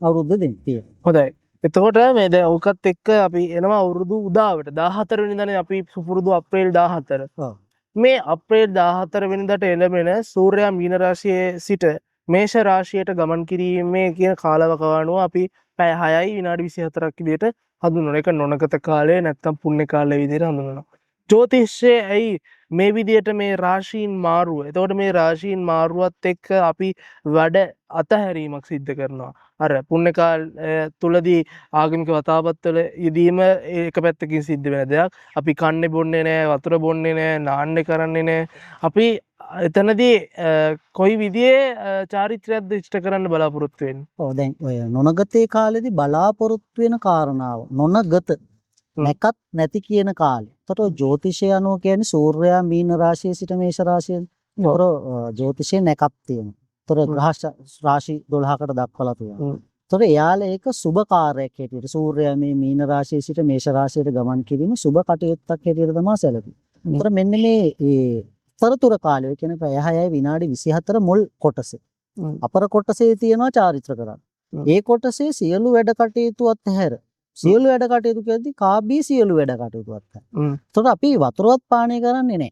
අවුරුද්ද දෙන්න තියෙනවා. හොඳයි. එතකොට මේ දැන් ඕකත් එක්ක අපි එනවා අවුරුදු උදාවට 14 වෙනිදානේ අපි පුරුදු අප්‍රේල් 14. ඔව්. මේ අප්‍රේල් 14 වෙනිදාට එළඹෙන සූර්යයා මීන රාශියේ සිට මේෂ රාශියට ගමන් කිරීමේ කියන කාලවකවානුව අපි පැය 6යි විනාඩි 24ක් විදිහට හඳුන්වනවා. ඒක නොනගත කාලය නැත්නම් පුණ්‍ය කාලය විදිහට හඳුන්වනවා. ජ්‍යොතිෂයේ ඇයි මේ විදිහට මේ රාශීන් මාරුව. එතකොට මේ රාශීන් මාරුවත් එක්ක අපි වැඩ අතහැරීමක් සිද්ධ කරනවා. අර පුණ්‍ය කාලය තුලදී ආගමික වතාවත්වල යෙදීම එක පැත්තකින් සිද්ධ වෙන දෙයක්. අපි කන්නේ බොන්නේ නැහැ, වතුර බොන්නේ නැහැ, නාන්නේ කරන්නේ නැහැ. අපි එතනදී කොයි විදිහේ චාරිත්‍රයක්ද ඉෂ්ට කරන්න බලාපොරොත්තු වෙන්නේ? ඔව් දැන් ඔය නොනගතේ කාලෙදි බලාපොරොත්තු වෙන කාරණාව නොනගත නැකත් නැති කියන කාලේ. එතකොට ජ්‍යොතිෂය අනුව කියන්නේ සූර්යයා මීන රාශියේ සිට මේෂ රාශියෙන්. ඒතර ජ්‍යොතිෂයේ නැකත් තියෙනවා. ඒතර ග්‍රහ රාශි 12කට දක්වලා තියෙනවා. ඒතර එයාලා ඒක සුබ කාර්යයක් හැටියට සූර්යයා මේ මීන රාශියේ සිට මේෂ රාශියට ගමන් කිරීම සුබ කටයුත්තක් හැටියට තමයි සැලකෙන්නේ. ඒතර මෙන්න මේ තරතුර කාලය කියන්නේ පැය 6යි විනාඩි 24 මුල් කොටසේ. අපර කොටසේ තියෙනවා චාරිත්‍ර කරන්න. ඒ කොටසේ සියලු වැඩ කටයුතු අත්හැර සියලු වැඩ කටයුතු කියද්දී කාබී සියලු වැඩ කටයුතු අත්හැර. ඒතකොට අපි වතුරවත් පානය කරන්නේ නැහැ.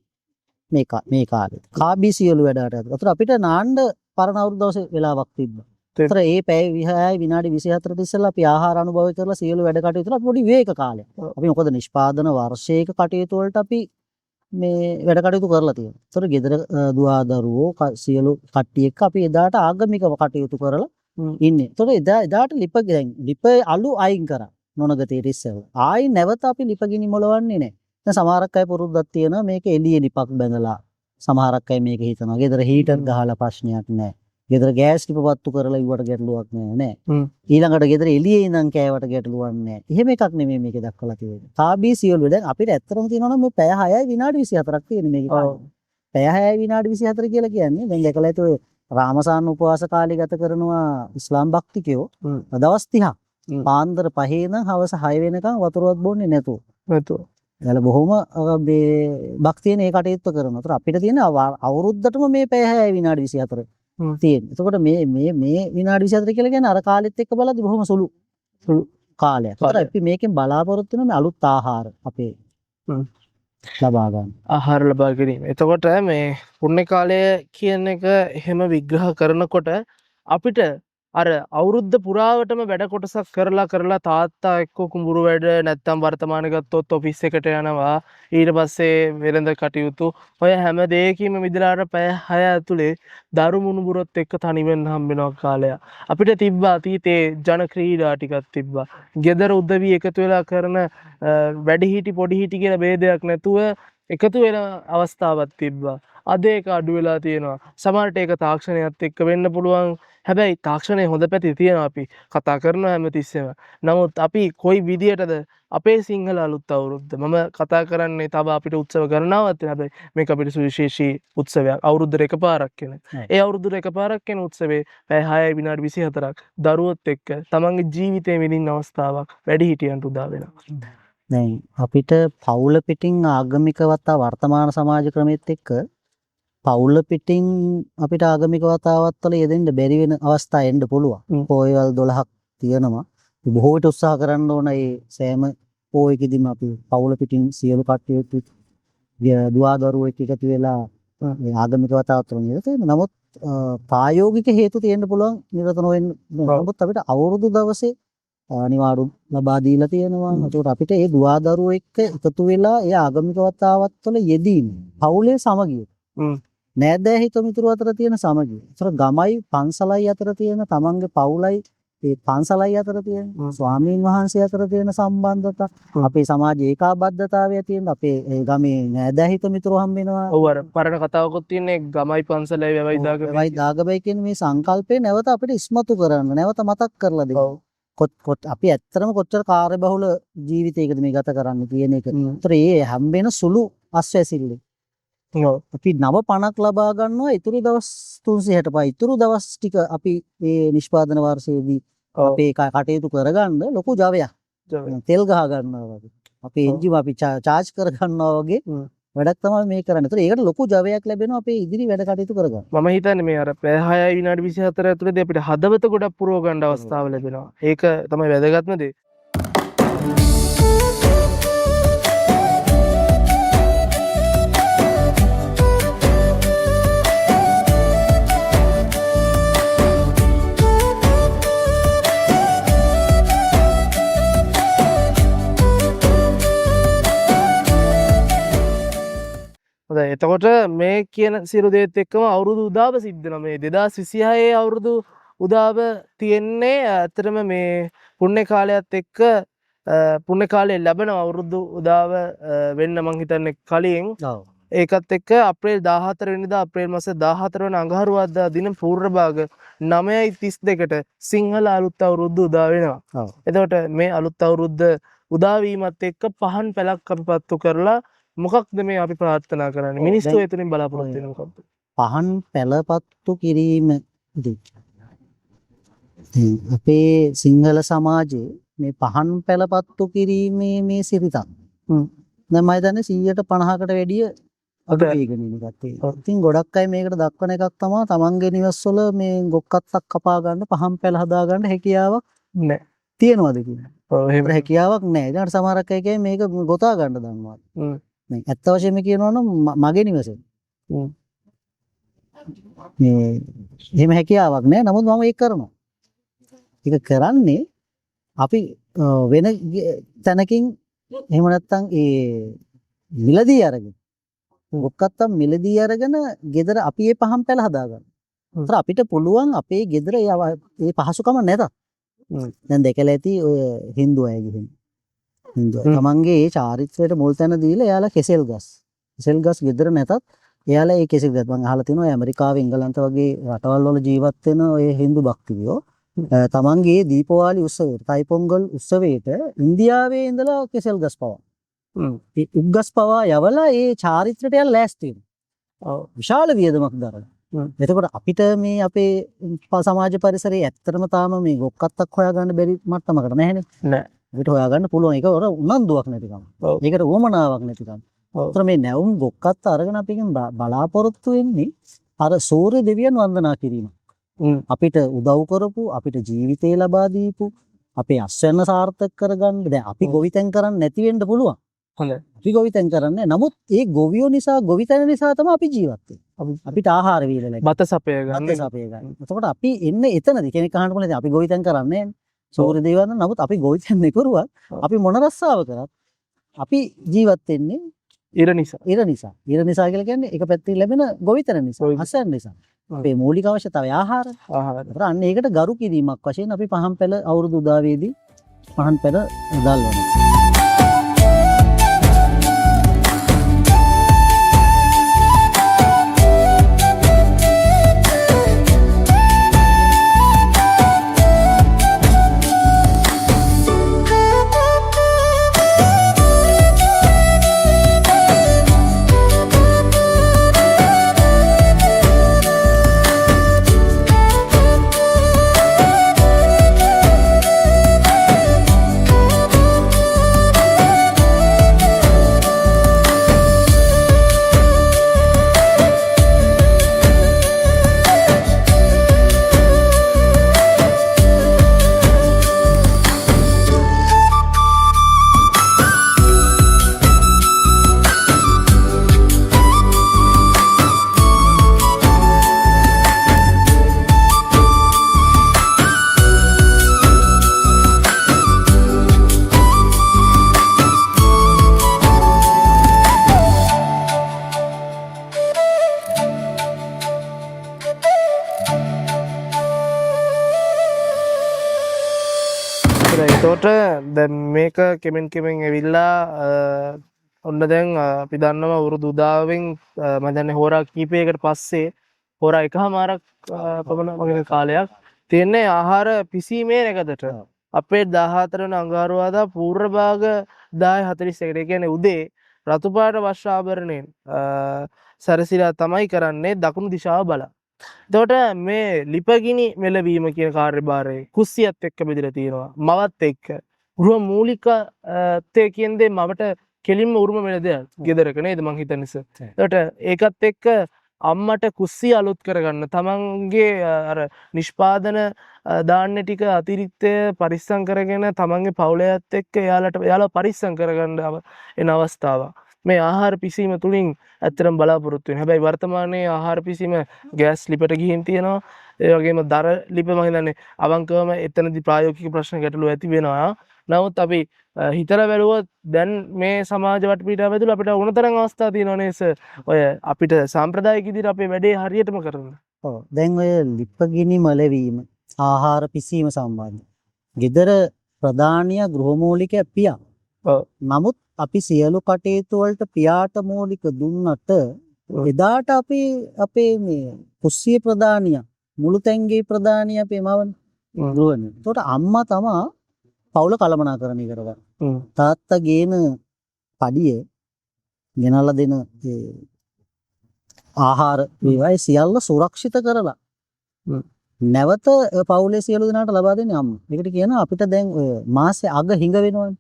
මේ කාලේ. කාබී සියලු වැඩ කටයුතු. ඒතර අපිට නාන්න පරණ අවුරුදු දවසේ වෙලාවක් තිබ්බා. ඒතර ඒ පැය 6යි විනාඩි 24 ඉස්සෙල්ලා අපි ආහාර අනුභවය කරලා සියලු වැඩ කටයුතු වල පොඩි විවේක කාලයක්. අපි මොකද නිෂ්පාදන වර්ෂයක කටයුතු වලට අපි මේ වැඩ කටයුතු කරලා තියෙනවා. ඒතර ගෙදර දුවා දරුවෝ සියලු කට්ටිය එක්ක අපි එදාට ආගමිකව කටයුතු කරලා ඉන්නේ. ඒතර එදාට ලිප අලු අයින් කරා නොනගතේ ඉස්සෙල්ලා. ආයි නැවත අපි ලිපගිනි මොලවන්නේ නැහැ. දැන් සමහරක් අය පුරුද්දක් තියෙනවා මේක එළියේ ලිපක් බැඳලා. සමහරක් අය මේක හිතනවා. ගෙදර හීටර් ගහලා ප්‍රශ්නයක් නැහැ. ගෙදර ගෑස් ලිප පත්තු කරලා ඉුවට ගැටලුවක් නැහැ. ඊළඟට ගෙදර එළියේ ඉඳන් කෑවට ගැටලුවක් නැහැ. එහෙම එකක් නෙමෙයි මේකේ දක්වලා තියෙන්නේ. කාබී සියලු දැන් අපිට ඇත්තටම තියෙනවා නම් මේ පැය 6යි විනාඩි 24ක් තියෙන මේකේ. පැය 6යි විනාඩි 24 කියලා කියන්නේ දැන් දැකලා ඇති ඔය රාමසාන උපවාස කාලේ ගත කරනවා ඉස්ලාම් භක්තිකයෝ දවස් 30ක්. පාන්දර 5 ඉඳන් හවස 6 වෙනකන් වතුරවත් බොන්නේ නැතුව. එයාලා බොහොම මේ භක්තියෙන් ඒ කටයුත්ත කරනවා. ඒතර අපිට තියෙන අවුරුද්දටම මේ පැය 6යි විනාඩි 24 තියෙන. එතකොට මේ විනාඩි 24 කියලා කියන්නේ අර කාලෙත් එක්ක බලද්දි බොහොම සුළු කාලයක්. ඒතර අපි මේකෙන් බලාපොරොත්තු වෙන මේ අලුත් ආහාර අපේ ලබා ගන්න. ආහාර ලබා ගැනීම. එතකොට මේ පුණ්‍ය කාලය කියන එක එහෙම විග්‍රහ කරනකොට අපිට අර අවුරුද්ද පුරාවටම වැඩ කොටසක් කරලා තාත්තා එක්ක කුඹුරු වැඩ නැත්තම් වර්තමාන ගත්තොත් ඔෆිස් එකට යනවා ඊට පස්සේ වෙළඳ කටයුතු ඔය හැම දෙයකින්ම මිදලා අර පැය 6 ඇතුලේ දරු මුණුබුරොත් එක්ක තනි වෙන්න හම්බ වෙනවා කාලය. අපිට තිබ්බා අතීතේ ජන ක්‍රීඩා ටිකක් තිබ්බා. ගෙදර උදවි එකතු වෙලා කරන වැඩිහිටි පොඩිහිටි කියලා ભેදයක් නැතුව එකතු වෙන අවස්ථාවක් තිබ්බා. අද ඒක අඩු වෙලා තියෙනවා. සමහරට ඒක තාක්ෂණයත් එක්ක වෙන්න පුළුවන්. හැබැයි තාක්ෂණයේ හොඳ පැති තියෙනවා අපි කතා කරනවා හැමතිස්සෙම. නමුත් අපි කොයි විදියටද අපේ සිංහල අලුත් අවුරුද්ද මම කතා කරන්නේ තව අපිට උත්සව ගණනාවක් තියෙනවා. හැබැයි මේක අපිට සුවිශේෂී උත්සවයක්. අවුරුද්දට එකපාරක් කියන. ඒ අවුරුද්දට එකපාරක් කියන උත්සවේ පැය 6යි විනාඩි 24ක් දරුවොත් එක්ක තමන්ගේ ජීවිතේ විඳින්න අවස්ථාවක් වැඩිහිටියන්ට උදා වෙනවා. දැන් අපිට පවුල පිටින් ආගමිකවත් වර්තමාන සමාජ ක්‍රමෙත් එක්ක පවුල පිටින් අපිට ආගමික වතාවත් වල යෙදෙන්න බැරි වෙන අවස්ථා එන්න පුළුවන්. පොයවල් 12ක් තියෙනවා. අපි බොහෝ විට උත්සාහ කරන්න ඕන ඒ සෑම පොයකදීම අපි පවුල පිටින් සියලු කටයුතු දුවා දරුවෝ එක්ක එකතු වෙලා මේ ආගමික වතාවත් වල නිරත වෙනවා. නමුත් ප්‍රායෝගික හේතු තියෙන්න පුළුවන් නිරත නොවෙන්න. නමුත් අපිට අවුරුදු දවසේ නිවාඩු ලබා දීලා තියෙනවා. ඒකට අපිට ඒ දුවා දරුවෝ එක්ක එකතු වෙලා ඒ ආගමික වතාවත් වල යෙදීම පවුලේ සමගිය නෑදෑ හිත මිතුරු අතර තියෙන සමගිය. ඒතර ගමයි පන්සලයි අතර තියෙන තමන්ගේ පවුලයි ඒ පන්සලයි අතර තියෙන ස්වාමීන් වහන්සේ අතර තියෙන සම්බන්ධතා අපේ සමාජයේ ඒකාබද්ධතාවය තියෙන අපේ ගමේ නෑදෑ හිත මිතුරු හම් වෙනවා. ඔව් අර පරණ කතාවකුත් තියෙන්නේ ගමයි පන්සලයි වැවයි දාගබයි කියන මේ සංකල්පය නැවත අපිට ඉස්මතු කරන්න නැවත මතක් කරලා දෙන්න. අපි ඇත්තටම කොච්චර කාර්යබහුල ජීවිතයකද මේ ගත කරන්න කියන එක. ඒතර ඒ හැම වෙන සුළු අස්වැසිල්ලේ අපි නව පණක් ලබා ගන්නවා. ඉතුරු දවස් 365 ඉතුරු දවස් ටික අපි මේ නිෂ්පාදන වර්ෂයේදී අපේ කටයුතු කරගන්න ලොකු ජවයක්. තෙල් ගහ ගන්නවා වගේ. අපේ එන්ජිම අපි චාර්ජ් කර ගන්නවා වගේ වැඩක් තමයි මේ කරන්නේ. ඒතර ඒකට ලොකු ජවයක් ලැබෙනවා අපේ ඉදිරි වැඩ කටයුතු කරගන්න. මම හිතන්නේ මේ අර පැය 6යි විනාඩි 24 ඇතුළතදී අපිට හදවත ගොඩක් පුරව ගන්න අවස්ථාව ලැබෙනවා. ඒක තමයි වැදගත්ම දේ. හොඳයි එතකොට මේ කියන සියලු දේත් එක්කම අවුරුදු උදාව සිද්ධ වෙනවා. මේ 2026 අවුරුදු උදාව තියෙන්නේ ඇත්තටම මේ පුණ්‍ය කාලයත් එක්ක පුණ්‍ය කාලය ලැබෙන අවුරුදු උදාව වෙන්න මං හිතන්නේ කලින් ඔව්. ඒකත් එක්ක අප්‍රේල් 14 වෙනිදා අප්‍රේල් මාසේ 14 වෙනි අඟහරුවාදා දින පූර්ව භාග 9:32ට සිංහල අලුත් අවුරුද්ද උදා වෙනවා. ඔව්. එතකොට මේ අලුත් අවුරුද්ද උදා වීමත් එක්ක පහන් පැලක් අපි පත්තු කරලා මොකක්ද මේ අපි ප්‍රාර්ථනා කරන්නේ? මිනිස්සු එතනින් බලාපොරොත්තු වෙන මොකක්ද? පහන් පැලපත්තු කිරීමදී අපේ සිංහල සමාජයේ මේ පහන් පැලපත්තු කිරීමේ මේ සිරිතක් දැන් මම හිතන්නේ 150කට වැඩිය අඩු වේගෙන ඉන්න කට්ටිය. ඉතින් ගොඩක් අය මේකට දක්වන එකක් තමයි තමන්ගේ නිවස්වල මේ ගොක්කත්තක් කපා ගන්න පහන් පැල හදා ගන්න හැකියාවක් නැහැ. තියෙනවද කියන්නේ? ඔව් එහෙම. හැකියාවක් නැහැ. ඊට සමහරක් අය කියන්නේ මේක ගොතා ගන්න දන්නවා. මේ ඇත්ත වශයෙන්ම කියනවා නම් මගේ නිවසේ මේ එහෙම හැකියාවක් නැහැ. නමුත් මම ඒක කරනවා. ඒක කරන්නේ අපි වෙන තැනකින් එහෙම නැත්නම් ඒ මිලදී අරගෙන ඔක්කත්තම් මිලදී අරගෙන ගෙදර අපි මේ පහන් පැල හදාගන්න. ඒතර අපිට පුළුවන් අපේ ගෙදර ඒ පහසුකම නැතත් දැන් දැකලා ඇති ඔය Hindu අය ගිහින් Hindu තමන්ගේ ඒ චාරිත්‍රයට මුල් තැන දීලා එයාලා කෙසෙල් ගස් ගෙදර නැතත් එයාලා ඒ කෙසෙල් ගස් මම අහලා තිනවා ඇමරිකාවේ එංගලන්ත වගේ රටවල් වල ජීවත් වෙන ඔය Hindu භක්තියෝ තමන්ගේ දීපවාලි උත්සවයට තයිපොංගල් උත්සවයට ඉන්දියාවේ ඉඳලා කෙසෙල් ගස් පවා ඒ උග්ගස් පවා යවලා ඒ චාරිත්‍රයට යලා ලෑස්ති වෙනවා. විශාල වියදමක් දරන. එතකොට අපිට මේ අපේ සමාජ පරිසරයේ ඇත්තටම තාම මේ ගොක්කත්තක් හොයාගන්න බැරි මට්ටමකට නැහැනේ. නෑ. අපිට හොයාගන්න පුළුවන් ඒක උර උනන්දුවක් නැතිකම. ඒකට උවමනාවක් නැතිකම. ඒතර මේ නැවුම් ගොක්කත්ත අරගෙන අපිකින් බලාපොරොත්තු වෙන්නේ අර සූර්ය දෙවියන් වන්දනා කිරීම. අපිට උදව් කරපු අපිට ජීවිතේ ලබා දීපු අපේ අස්වැන්න සාර්ථක කරගන්න දැන් අපි ගොවිතැන් කරන්නේ නැති වෙන්න පුළුවන්. හොඳයි. අපි ගොවිතැන් කරන්නේ. නමුත් ඒ ගොවියෝ නිසා ගොවිතැන නිසා තමයි අපි ජීවත් වෙන්නේ. අපිට ආහාර වේල ලැබෙන්නේ. බත සපය ගන්න. බත සපය ගන්න. එතකොට අපි එන්නේ එතනදී කෙනෙක් අහන්න පුළුවන් අපි ගොවිතැන් කරන්නේ නැහැ. සූර්ය දෙවියන් නමුත් අපි ගොවිතැන් නෙකරුවත් අපි මොන රස්සාව කරත් අපි ජීවත් වෙන්නේ ඉර නිසා. ඉර නිසා. ඉර නිසා කියලා කියන්නේ එක පැත්තකින් ලැබෙන ගොවිතැන නිසා. අසයන් නිසා. අපේ මූලික අවශ්‍යතාවය ආහාර. ඒතර අන්න ඒකට ගරු කිරීමක් වශයෙන් අපි පහන් පැල අවුරුදු උදාවේදී පහන් පැල දාල්වනවා. එතකොට දැන් මේක කෙමෙන් ඇවිල්ලා ඔන්න දැන් අපි දන්නවා අවුරුදු උදාවෙන් මම දන්නේ හෝරා කීපයකට පස්සේ හෝරා එකමාරක් පමණ වගේ කාලයක් තියෙන්නේ ආහාර පිසීමේ නැකතට අපේ 14 වෙනි අඟහරුවාදා පූර්ව භාග 10:41 ඒ කියන්නේ උදේ රතු පාට වස්ත්‍ර ආභරණයෙන් සැරසිලා තමයි කරන්නේ දකුණු දිශාව බලා. එතකොට මේ ලිපගිනි මෙලවීම කියන කාර්යභාරය කුස්සියත් එක්ක බෙදලා තියෙනවා. මවත් එක්ක ගෘහ මූලික තේ කියන දේ මවට කෙලින්ම උරුම වෙන දෙයක් ගෙදරක නේද මං හිතන නිසා. ඒකට ඒකත් එක්ක අම්මට කුස්සිය අලුත් කරගන්න තමන්ගේ අර නිෂ්පාදන ධාන්‍ය ටික අතිරික්තය පරිස්සම් කරගෙන තමන්ගේ පවුලයත් එක්ක එයාලා පරිස්සම් කරගන්න එන අවස්ථාවක්. මේ ආහාර පිසීම තුලින් ඇත්තටම බලාපොරොත්තු වෙනවා. හැබැයි වර්තමානයේ ආහාර පිසීම ගෑස් ලිපට ගිහින් තියෙනවා. ඒ වගේම දර ලිප මම හිතන්නේ අවංකවම එතනදී ප්‍රායෝගික ප්‍රශ්න ගැටලු ඇති වෙනවා. නමුත් අපි හිතලා බැලුවොත් දැන් මේ සමාජ වටපිටාව ඇතුළේ අපිට උණතරම් අවස්ථා තියෙනවා නේද සර්? ඔය අපිට සාම්ප්‍රදායික විදිහට අපේ වැඩේ හරියටම කරන්න. ඔව් දැන් ඔය ලිපගිනි මලවීම ආහාර පිසීම සම්බන්ධ. gedara ප්‍රධානිය ගෘහමූලික පියා. ඔව්. නමුත් අපි සියලු කටයුතු වලට පියාට මූලික දුන්නට එදාට අපි අපේ මේ කුස්සිය ප්‍රධානිය මුළු තැන්ගේ ප්‍රධානිය අපේ මවනේ ගෘහණිය. ඒකට අම්මා තමා පවුල කළමනාකරණය කරගන්න. තාත්තා ගේන පඩිය ගෙනල්ලා දෙන ආහාර වේවා සියල්ල සුරක්ෂිත කරලා නැවත පවුලේ සියලු දෙනාට ලබා දෙන්නේ අම්මා. ඒකට කියනවා අපිට දැන් ඔය මාසේ අග හිඟ වෙනවනේ.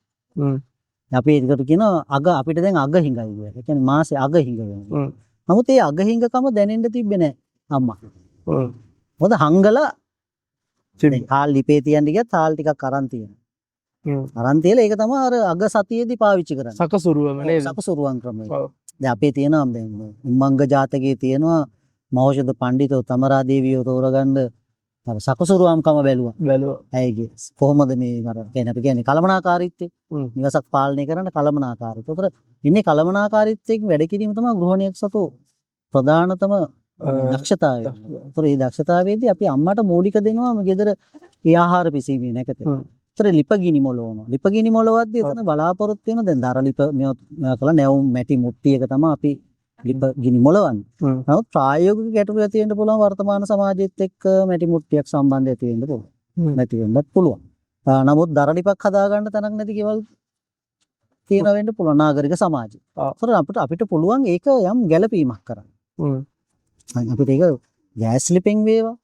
අපි ඒකට කියනවා අග අපිට දැන් අග හිඟයි කියලා. ඒ කියන්නේ මාසේ අග හිඟ වෙනවා. නමුත් ඒ අග හිඟකම දැනෙන්න තිබ්බේ නැහැ අම්මා. මොකද හංගලා හාල් ලිපේ තියන්න ගියත් හාල් ටිකක් අරන් තියෙනවා. අරන් තියලා ඒක තමයි අර අග සතියේදී පාවිච්චි කරන්නේ. සකසුරුවම නේද? සකසුරුවන් ක්‍රමය. දැන් අපේ තියෙනවා දැන් උම්මංග ජාතකයේ තියෙනවා මහෞෂධ පඬිතුෝ තමරා දේවියෝ තෝරගන්න අර සකසුරුවම්කම බැලුවා. ඇයිගේ කොහොමද මේ අර කියන්නේ අපි කියන්නේ කලමනාකාරීත්වය. නිවසක් පාලනය කරන කලමනාකාරීත්වය. ඒතර ඉන්නේ කලමනාකාරීත්වයෙන් වැඩ කිරීම තමයි ගෘහණියක් සතු ප්‍රධානතම දක්ෂතාවය. ඒතර මේ දක්ෂතාවයේදී අපි අම්මට මූලික දෙනවා ගෙදර ඒ ආහාර පිසීමේ නැකත. ඒතර ලිපගිනි මොලවනවා. ලිපගිනි මොලවද්දී එතන බලාපොරොත්තු වෙන දැන් දර ලිප මේවා කළා නැවුම් මැටි මුට්ටියක තමයි අපි ලිපගිනි මොලවන්නේ. නමුත් ප්‍රායෝගික ගැටලු ඇති වෙන්න පුළුවන් වර්තමාන සමාජයේත් එක්ක මැටි මුට්ටියක් සම්බන්ධ ඇති වෙන්න පුළුවන්. නැති වෙන්නත් පුළුවන්. නමුත් දර ලිපක් හදාගන්න තැනක් නැති කෙවල් තියෙන වෙන්න පුළුවන් නාගරික සමාජය. ඒතර අපිට පුළුවන් ඒක යම් ගැළපීමක් කරන්න. අපිට ඒක ගෑස් ලිපෙන් වේවා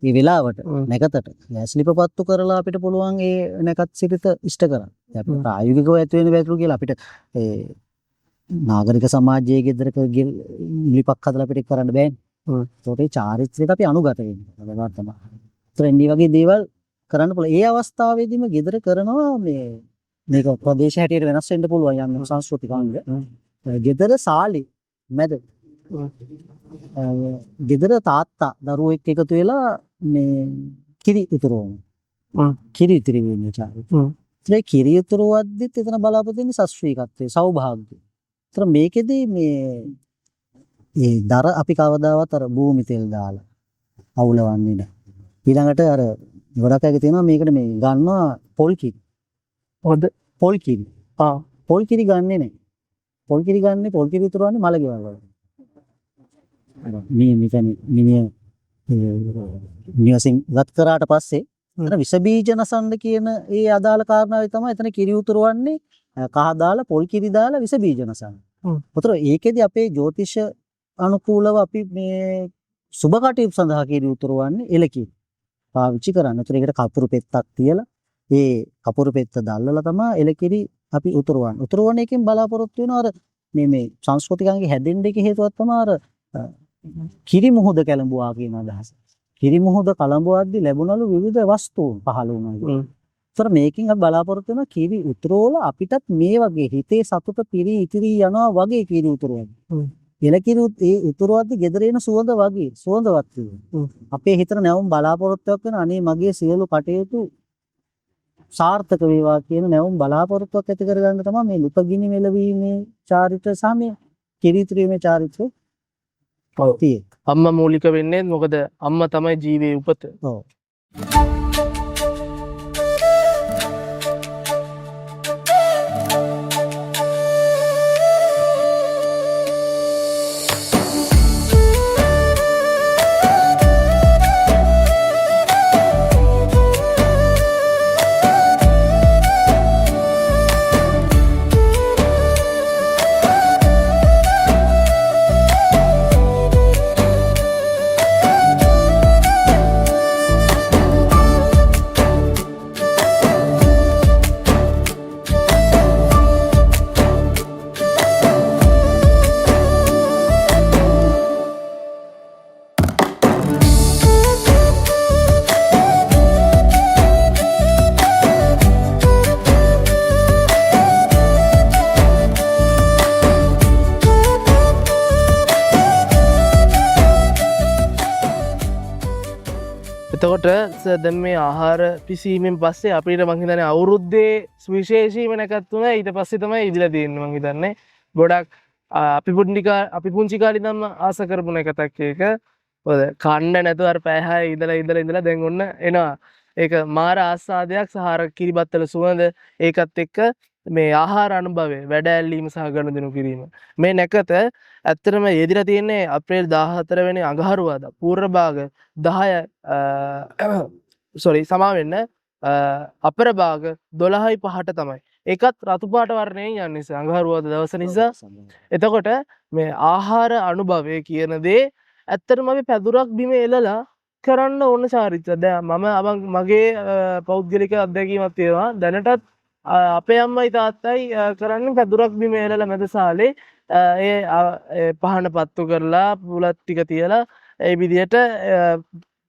මේ වෙලාවට නැකතට ගෑස් ලිප පත්තු කරලා අපිට පුළුවන් ඒ නැකත් සිරිත ඉෂ්ට කරන්න. අපිට ප්‍රායෝගිකව ඇති වෙන වැටලු කියලා අපිට ඒ නාගරික සමාජයේ ගෙදරක ලිපක් හදලා අපිට කරන්න බෑනේ. ඒකට ඒ චාරිත්‍රයට අපි අනුගත වෙන්න තමයි. ඒතර මේ වගේ දේවල් කරන්න පුළුවන්. ඒ අවස්ථාවේදීම ගෙදර කරනවා මේක ප්‍රදේශ හැටියට වෙනස් වෙන්න පුළුවන් යම් සංස්කෘතික අංග. ගෙදර සාලි මැද ගෙදර තාත්තා දරුවෙක් එකතු වෙලා මේ කිරි උතුරවනවා. කිරි ඉතිරි වෙන්නේ චාරිත්‍රය. ඒ කිරි උතුරවද්දිත් එතන බලාපොරොත්තු වෙන්නේ ශාස්ත්‍රීයත්වයේ සෞභාග්‍යය. ඒතර මේකෙදි මේ දර අපි කවදාවත් අර භූමි තෙල් දාලා අවුලවන්නේ නැහැ. ඊළඟට අර ගොඩක් අය තියෙනවා මේකට මේ ගන්නවා පොල් කිරි. හොඳ පොල් කිරි. පොල් කිරි ගන්නෙ නැහැ. පොල් කිරි ගන්නෙ පොල් කිරි උතුරවන්නේ මල ගෙවල් වල. නිවසින් ගත් කරාට පස්සේ අර විස බීජ නසන්න කියන ඒ අදාළ කාරණාවයි තමයි එතන කිරි උතුරවන්නේ කහ දාලා පොල් කිරි දාලා විස බීජ නසන්න. උතර ඒකෙදි අපේ ජ්‍යොතිෂ අනුකූලව අපි මේ සුබ කටයුතු සඳහා කිරි උතුරවන්නේ එලකිරි පාවිච්චි කරන්න. උතර ඒකට කපුරු පෙත්තක් තියලා ඒ කපුරු පෙත්ත දැල්ලලා තමයි එලකිරි අපි උතුරවන්නේ. උතුරවන එකෙන් බලාපොරොත්තු වෙනවා අර මේ සංස්කෘතිකංගේ හැදෙන්න එක හේතුවක් තමයි අර කිරි මුහුද කැළඹුවා කියන අදහස. කිරි මුහුද කලඹුවද්දී ලැබුණලු විවිධ වස්තුන් පහළ වුණා. ඒතර මේකෙන් අපි බලාපොරොත්තු වෙනවා කිරි උතුරවල අපිටත් මේ වගේ හිතේ සතුට පිරි ඉතිරි යනවා වගේ කිරි උතුරවන්න. එලකිරි ඒ උතුරවද්දී ගෙදර එන සුවඳ වගේ සුවඳවත් වෙනවා. අපේ හිතට නැවුම් බලාපොරොත්තුවක් වෙන අනේ මගේ සියලු කටයුතු සාර්ථක වේවා කියන නැවුම් බලාපොරොත්තුවක් ඇති කරගන්න තමයි මේ ලිපගිනි මෙලවීමේ චාරිත්‍ර සහ මේ කිරි ඉතිරීමේ චාරිත්‍රය. අම්මා මූලික වෙන්නේ මොකද අම්මා තමයි ජීවේ උපත. ඔව්. දැන් මේ ආහාර පිසීමෙන් පස්සේ අපිට මං හිතන්නේ අවුරුද්දේ සුවිශේෂීම නැකත් තුන ඊට පස්සේ තමයි ඉදිලා තියෙන්නේ මං හිතන්නේ. ගොඩක් අපි පුංචි කාලේ නම් ආස කරපු නැකතක් ඒක. ඔය කන්න නැතුව අර පැය 6 ඉඳලා දැන් ඔන්න එනවා. ඒක මාර ආස්වාදයක් සහ අර කිරිබත්තල සුවඳ ඒකත් එක්ක මේ ආහාර අනුභවය වැඩ ඇල්ලීම සහ ගනුදෙනු කිරීම. මේ නැකත ඇත්තටම යෙදිලා තියෙන්නේ අප්‍රේල් 14 වෙනි අඟහරුවාදා පූර්ව භාග 10 sorry සමා වෙන්න අපර භාග 12:05ට තමයි. ඒකත් රතු පාට වර්ණයෙන් යන්නේ නිසා අඟහරුවාදා දවස නිසා. එතකොට මේ ආහාර අනුභවය කියන දේ ඇත්තටම අපි පැදුරක් බිම එලලා කරන්න ඕන චාරිත්‍රය. දැන් මගේ පෞද්ගලික අත්දැකීමක් තියෙනවා. දැනටත් අපේ අම්මයි තාත්තයි කරන්නේ පැදුරක් බිම එලලා මැදසාලේ ඒ පහන පත්තු කරලා පුලත් ටික තියලා ඒ විදිහට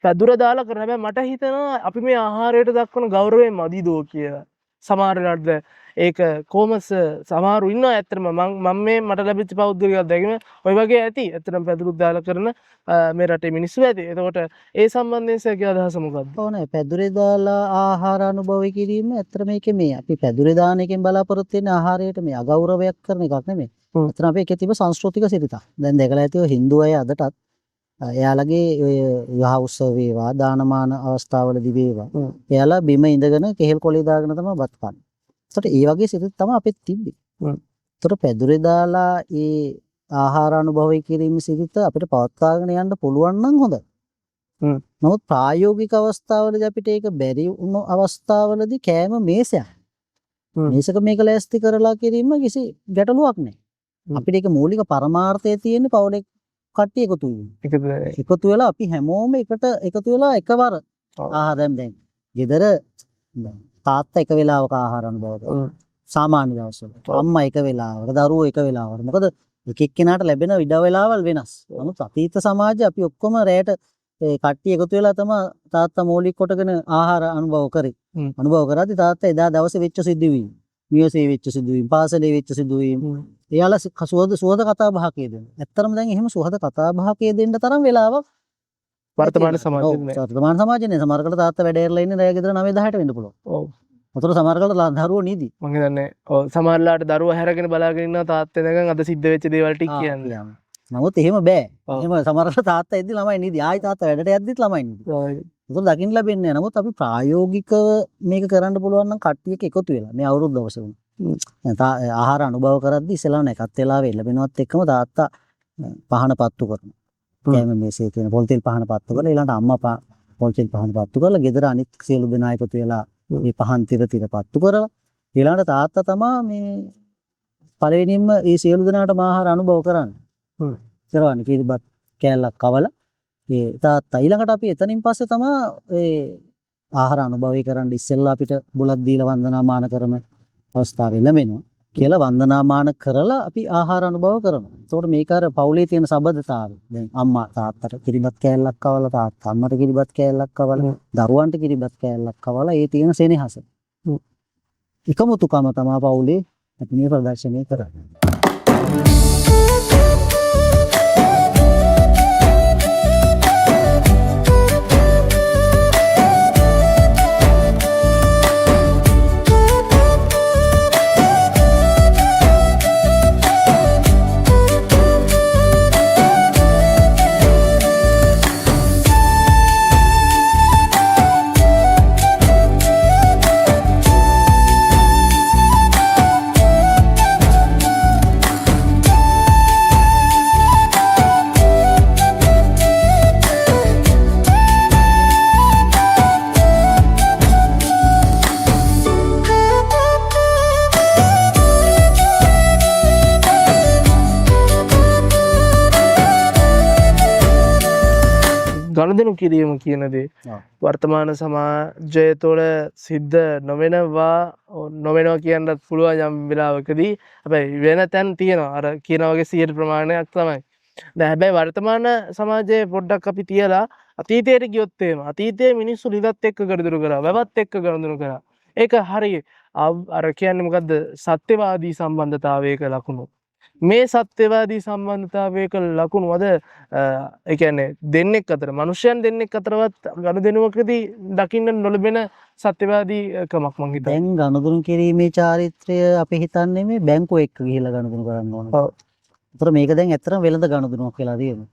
පැදුර දාලා කරන. හැබැයි මට හිතෙනවා අපි මේ ආහාරයට දක්වන ගෞරවය මදිදෝ කියලා. සමහර වෙලාවට ඒක කොමස් සමහරු ඉන්නවා ඇත්තටම මම මේ මට ලැබිච්ච පෞද්ගලික අත්දැකීම ඔය වගේ ඇති. ඇත්තටම පැදුරුත් දාලා කරන මේ රටේ මිනිස්සු ඇති. එතකොට ඒ සම්බන්ධයෙන් සැකේ අදහස මොකක්ද? ඕනේ පැදුරේ දාලා ආහාර අනුභවය කිරීම ඇත්තට මේකේ මේ අපි පැදුරේ දාන එකෙන් බලාපොරොත්තු වෙන ආහාරයට මේ අගෞරවයක් කරන එකක් නෙමෙයි. ඇත්තට අපේ එකේ තිබෙ සංස්කෘතික සිරිතක්. දැන් දැකලා ඇතිව හින්දු අය අදටත් එයාලගේ ඔය විවාහ උත්සව වේවා දානමාන අවස්ථාවලදී වේවා එයාලා බිම ඉඳගෙන කෙහෙල් කොළේ දාගෙන තමයි බත් කන්නේ. ඒකට ඒ වගේ සිරිත තමයි අපිට තිබ්බේ. ඒකට පැදුරේ දාලා ඒ ආහාර අනුභවය කිරීම සිරිත අපිට පවත්වාගෙන යන්න පුළුවන් නම් හොඳයි. නමුත් ප්‍රායෝගික අවස්ථාවලදී අපිට ඒක බැරි වුණු අවස්ථාවලදී කෑම මේසයක්. මේසක මේක ලෑස්ති කරලා කිරීම කිසි ගැටලුවක් නැහැ. අපිට ඒක මූලික පරමාර්ථය තියෙන්නේ පවුලේ කට්ටිය එකතු වීම. එකතු වෙලා අපි හැමෝම එකට එකතු වෙලා එකවර ආහාර දැන් ගෙදර තාත්තා එක වෙලාවක ආහාර අනුභව කරනවා. සාමාන්‍ය දවස්වල අම්මා එක වෙලාවක දරුවෝ එක වෙලාවකට. මොකද එක එක්කෙනාට ලැබෙන ඉඩ වෙලාවල් වෙනස්. නමුත් අතීත සමාජයේ අපි ඔක්කොම රැයට කට්ටිය එකතු වෙලා තමයි තාත්තා මූලික කොටගෙන ආහාර අනුභව කරේ. අනුභව කරද්දී තාත්තා එදා දවසේ වෙච්ච සිදුවීම්, මියසේ වෙච්ච සිදුවීම්, පාසලේ වෙච්ච සිදුවීම් එයාලා සුවද කතා බහකේ දෙන්න. ඇත්තටම දැන් එහෙම සුවද කතා බහකේ දෙන්න තරම් වෙලාවක් වර්තමාන සමාජයේ නැහැ. වර්තමාන සමාජයේ නැහැ. සමහරකට තාත්තා වැඩ ඇරලා ඉන්නේ රැය ගෙදර 9-10ට වෙන්න පුළුවන්. ඔව්. උතර සමහරකට දරුවෝ නීති. මම හිතන්නේ ඔව් සමහරලාට දරුවා හැරගෙන බලාගෙන ඉන්නවා තාත්තා නැගන් අද සිද්ධ වෙච්ච දේවල් ටික කියන්නේ. නමුත් එහෙම බෑ. එහෙම සමහරකට තාත්තා එද්දි ළමයි නීති. ආයි තාත්තා වැඩට යද්දිත් ළමයි නීති. ඒක දකින්න ලැබෙන්නේ නැහැ. නමුත් අපි ප්‍රායෝගිකව මේක කරන්න පුළුවන් නම් කට්ටියක එකතු වෙලා මේ අවුරුදු දවසේ වුණා. ආහාර අනුභව කරද්දී ඉස්සෙල්ලා නැකත් වෙලාවෙ ලැබෙනවත් එක්කම තාත්තා පහන පත්තු කරනවා. කෑම මේසේ තියෙන පොල් තෙල් පහන පත්තු කරලා ඊළඟට අම්මා පොල් තෙල් පහන පත්තු කරලා ගෙදර අනිත් සියලු දෙනා එකතු වෙලා මේ පහන් තිර පත්තු කරලා ඊළඟට තාත්තා තමයි මේ පළවෙනියෙන්ම මේ සියලු දෙනාටම ආහාර අනුභව කරන්නේ. කරවන්නේ කිරිබත් කෑල්ලක් කවලා ඒ තාත්තා ඊළඟට අපි එතනින් පස්සේ තමයි ඒ ආහාර අනුභවය කරන්න ඉස්සෙල්ලා අපිට බුලත් දීලා වන්දනාමාන කරන අවස්ථාවෙ ලැබෙනවා. කියලා වන්දනාමාන කරලා අපි ආහාර අනුභව කරනවා. ඒතකොට මේක අර පවුලේ තියෙන සබඳතාවය. දැන් අම්මා තාත්තට කිරිබත් කෑල්ලක් කවලා තාත්තා අම්මට කිරිබත් කෑල්ලක් කවලා දරුවන්ට කිරිබත් කෑල්ලක් කවලා ඒ තියෙන සෙනෙහස. එකමුතුකම තමයි පවුලේ අපි මේ ප්‍රදර්ශනය කරන්නේ. ගනුදෙනු කිරීම කියන දේ වර්තමාන සමාජය තුළ සිද්ධ නොවෙනවා කියන්නත් පුළුවන් යම් වෙලාවකදී. හැබැයි වෙන තැන් තියෙනවා. අර කියන වගේ 100 ප්‍රමාණයක් තමයි. දැන් හැබැයි වර්තමාන සමාජයේ පොඩ්ඩක් අපි තියලා අතීතයට ගියොත් එහෙම අතීතයේ මිනිස්සු ලිදත් එක්ක ගනුදෙනු කරා, වැවත් එක්ක ගනුදෙනු කරා. ඒක හරිය අර කියන්නේ මොකද්ද? සත්‍යවාදී සම්බන්ධතාවයක ලකුණු. මේ සත්‍යවාදී සම්බන්ධතාවයක ලකුණු අද ඒ කියන්නේ දෙන්නෙක් අතර මනුෂ්‍යයන් දෙන්නෙක් අතරවත් ගනුදෙනුවකදී දකින්න නොලබෙන සත්‍යවාදී කමක් මං හිතන්නේ. දැන් ගනුදෙනු කිරීමේ චාරිත්‍රය අපි හිතන්නේ මේ බැංකුව එක්ක ගිහිල්ලා ගනුදෙනු කරන්න ඕන. ඔව්. ඒතර මේක දැන් ඇත්තටම වෙළඳ ගනුදෙනුවක් වෙලා තියෙනවා.